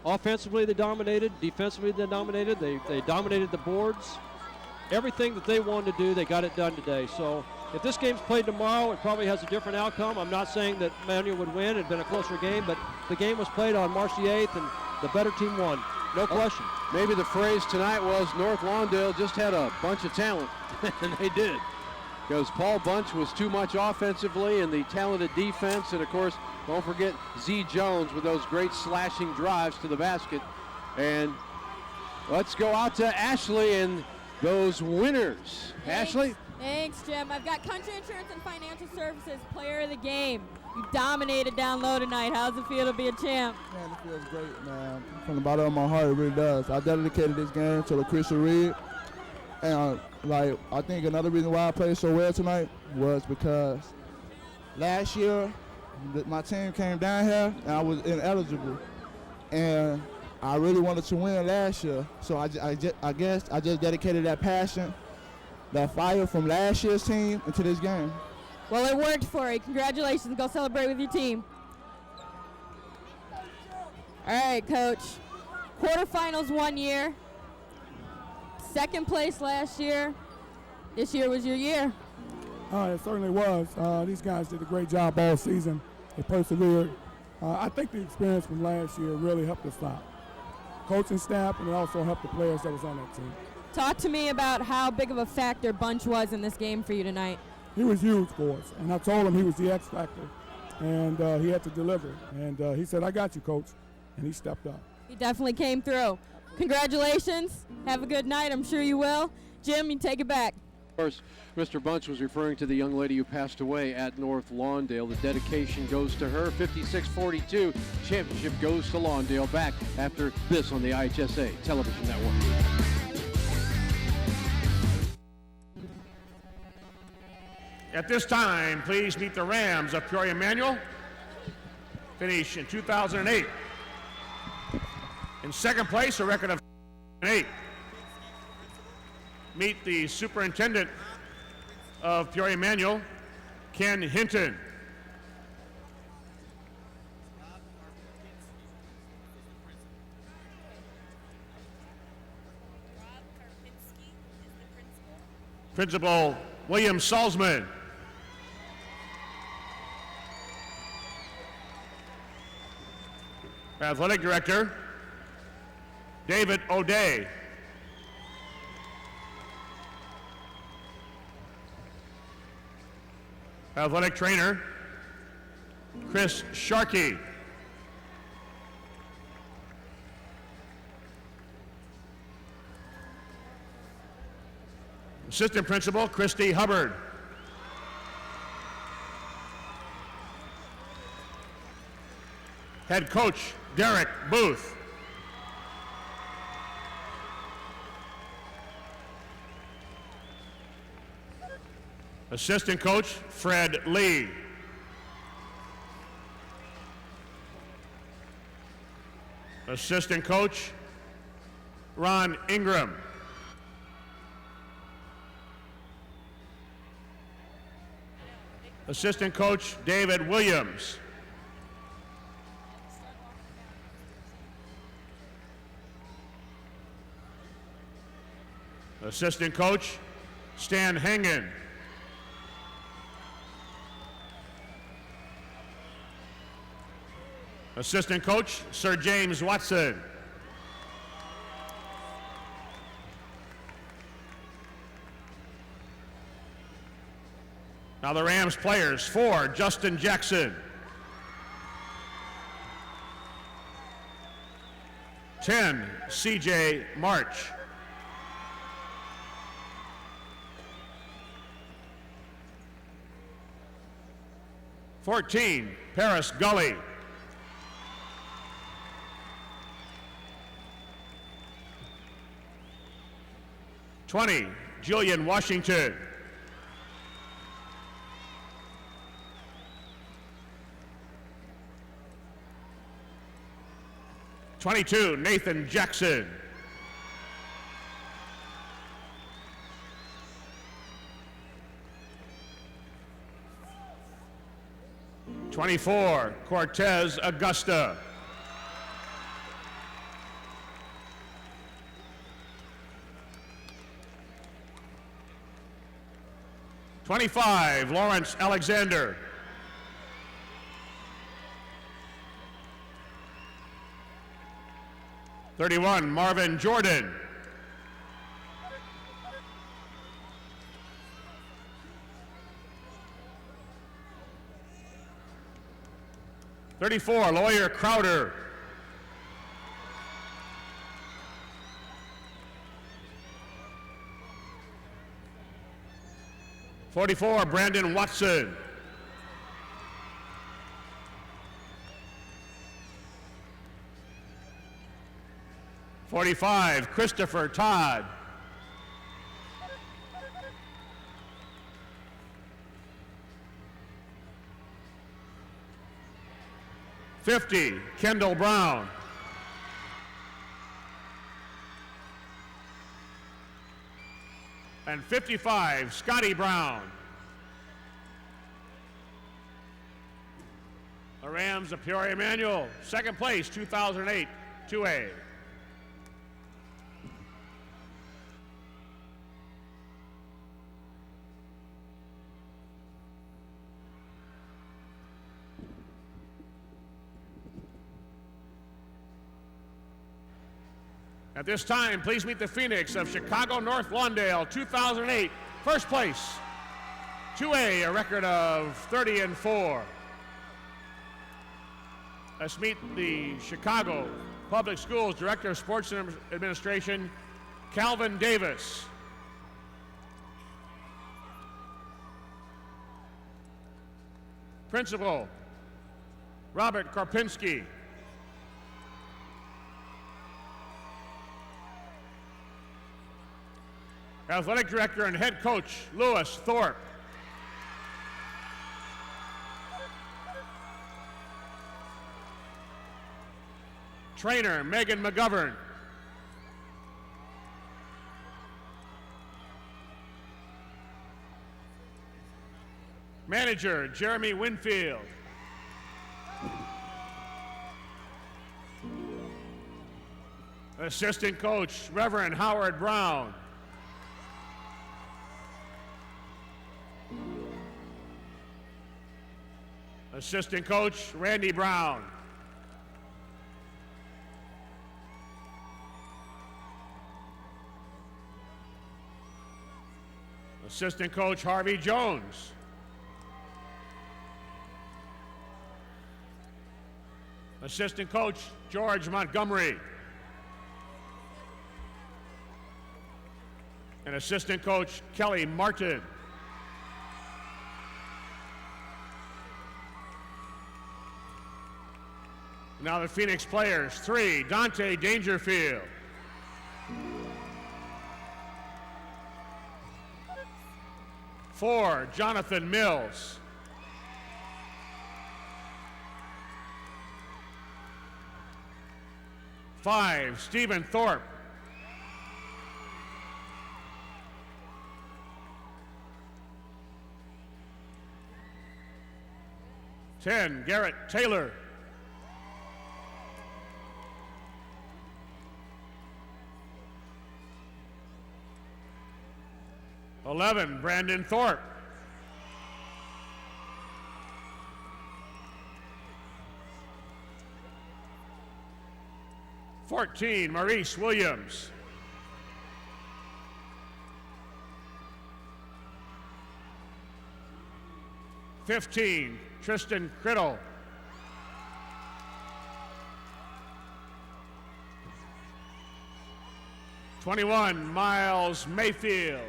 C: offensively they dominated, defensively they dominated, they dominated the boards. Everything that they wanted to do, they got it done today. So if this game's played tomorrow, it probably has a different outcome. I'm not saying that Manual would win. It had been a closer game, but the game was played on March the 8th, and the better team won. No question.
D: Maybe the phrase tonight was North Lawndale just had a bunch of talent, and they did. Because Paul Bunch was too much offensively and the talented defense, and of course, don't forget Z. Jones with those great slashing drives to the basket. And let's go out to Ashley and those winners.
E: Thanks.
D: Ashley?
E: Thanks, Jim. I've got Country Insurance and Financial Services, player of the game. You dominated down low tonight. How's it feel to be a champ?
J: Man, it feels great, man. From the bottom of my heart, it really does. I dedicated this game to LaCrisha Reed. And, I think another reason why I played so well tonight was because last year, my team came down here, and I was ineligible. And I really wanted to win last year. So I guess I just dedicated that passion, that fire from last year's team into this game.
E: Well, it worked for you. Congratulations. Go celebrate with your team. All right, Coach. Quarterfinals 1 year. Second place last year. This year was your year.
H: It certainly was. These guys did a great job all season. They persevered. I think the experience from last year really helped us out. Coaching staff, and it also helped the players that was on that team.
E: Talk to me about how big of a factor Bunch was in this game for you tonight.
H: He was huge for us, and I told him he was the X factor, and he had to deliver. And he said, "I got you, Coach," and he stepped up.
E: He definitely came through. Congratulations. Have a good night. I'm sure you will. Jim, you take it back.
D: Of course, Mr. Bunch was referring to the young lady who passed away at North Lawndale. The dedication goes to her. 56-42. Championship goes to Lawndale. Back after this on the IHSA Television Network.
B: At this time, please meet the Rams of Peoria Manual. Finish in 2008. In second place, a record of 8. Meet the superintendent of Peoria Manual, Ken Hinton. Principal William Salzman. Athletic Director David O'Day. Athletic trainer, Chris Sharkey. Assistant principal, Christy Hubbard. Head coach, Derek Booth. Assistant coach, Fred Lee. Assistant coach, Ron Ingram. Assistant coach, David Williams. Assistant coach, Stan Hengen. Assistant coach, Sir James Watson. Now the Rams players, 4, Justin Jackson. 10, CJ March. 14, Paris Gully. 20, Julian Washington. 22, Nathan Jackson. 24, Cortez Augusta. 25, Lawrence Alexander. 31, Marvin Jordan. 34, Lawyer Crowder. 44, Brandon Watson. 45, Christopher Todd. 50, Kendall Brown. 55, Scotty Brown. The Rams of Peoria Manual, second place, 2008, 2A. At this time, please meet the Phoenix of Chicago North Lawndale, 2008, first place, 2A, a record of 30-4. Let's meet the Chicago Public Schools Director of Sports Administration, Calvin Davis. Principal, Robert Karpinski. Athletic Director and Head Coach, Lewis Thorpe. Trainer, Megan McGovern. Manager, Jeremy Winfield. Assistant Coach, Reverend Howard Brown. Assistant Coach, Randy Brown. Assistant Coach, Harvey Jones. Assistant coach, George Montgomery. And assistant coach, Kelly Martin. Now the Phoenix players. 3, Dante Dangerfield. 4, Jonathan Mills. 5, Stephen Thorpe. 10, Garrett Taylor. 11, Brandon Thorpe. 14, Maurice Williams. 15, Tristan Criddle. 21, Miles Mayfield.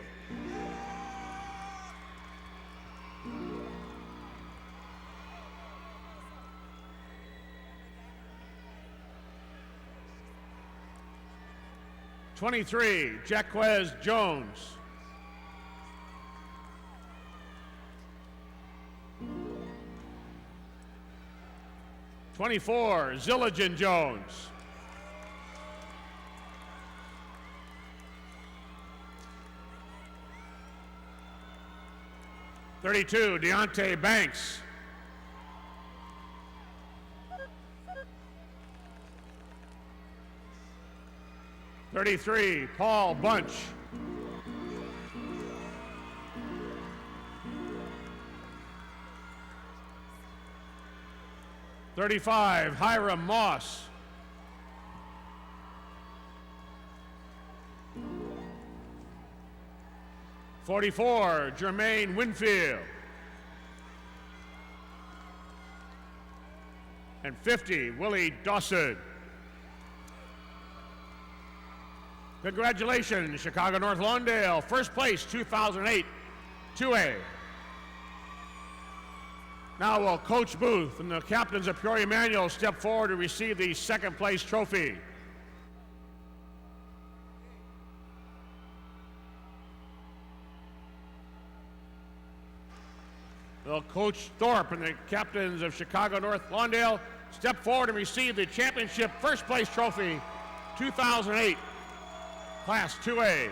B: 23, Jaquez Jones. 24, Zilligan Jones. 32, Deontay Banks. 33, Paul Bunch. 35, Hiram Moss. 44, Jermaine Winfield. And 50, Willie Dawson. Congratulations, Chicago North Lawndale, first place 2008 2A. Now will Coach Booth and the captains of Peoria Manual step forward to receive the second place trophy. Will Coach Thorpe and the captains of Chicago North Lawndale step forward and receive the championship first place trophy 2008 Class 2A.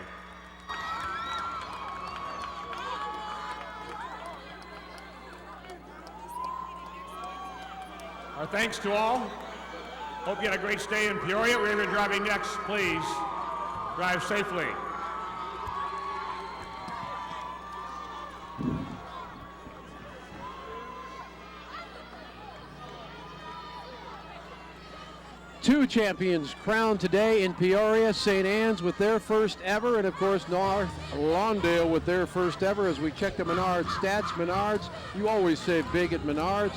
B: Our thanks to all. Hope you had a great stay in Peoria. Wherever you're driving next, please drive safely.
D: Two champions crowned today in Peoria, St. Anne's with their first ever, and of course North Lawndale with their first ever. As we check the Menards stats, Menards, you always say big at Menards.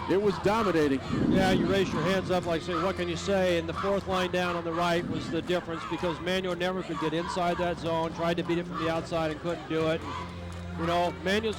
D: It was dominating.
C: Yeah, you raise your hands up like saying, what can you say? And the fourth line down on the right was the difference because Manual never could get inside that zone, tried to beat it from the outside and couldn't do it. You know, Manual's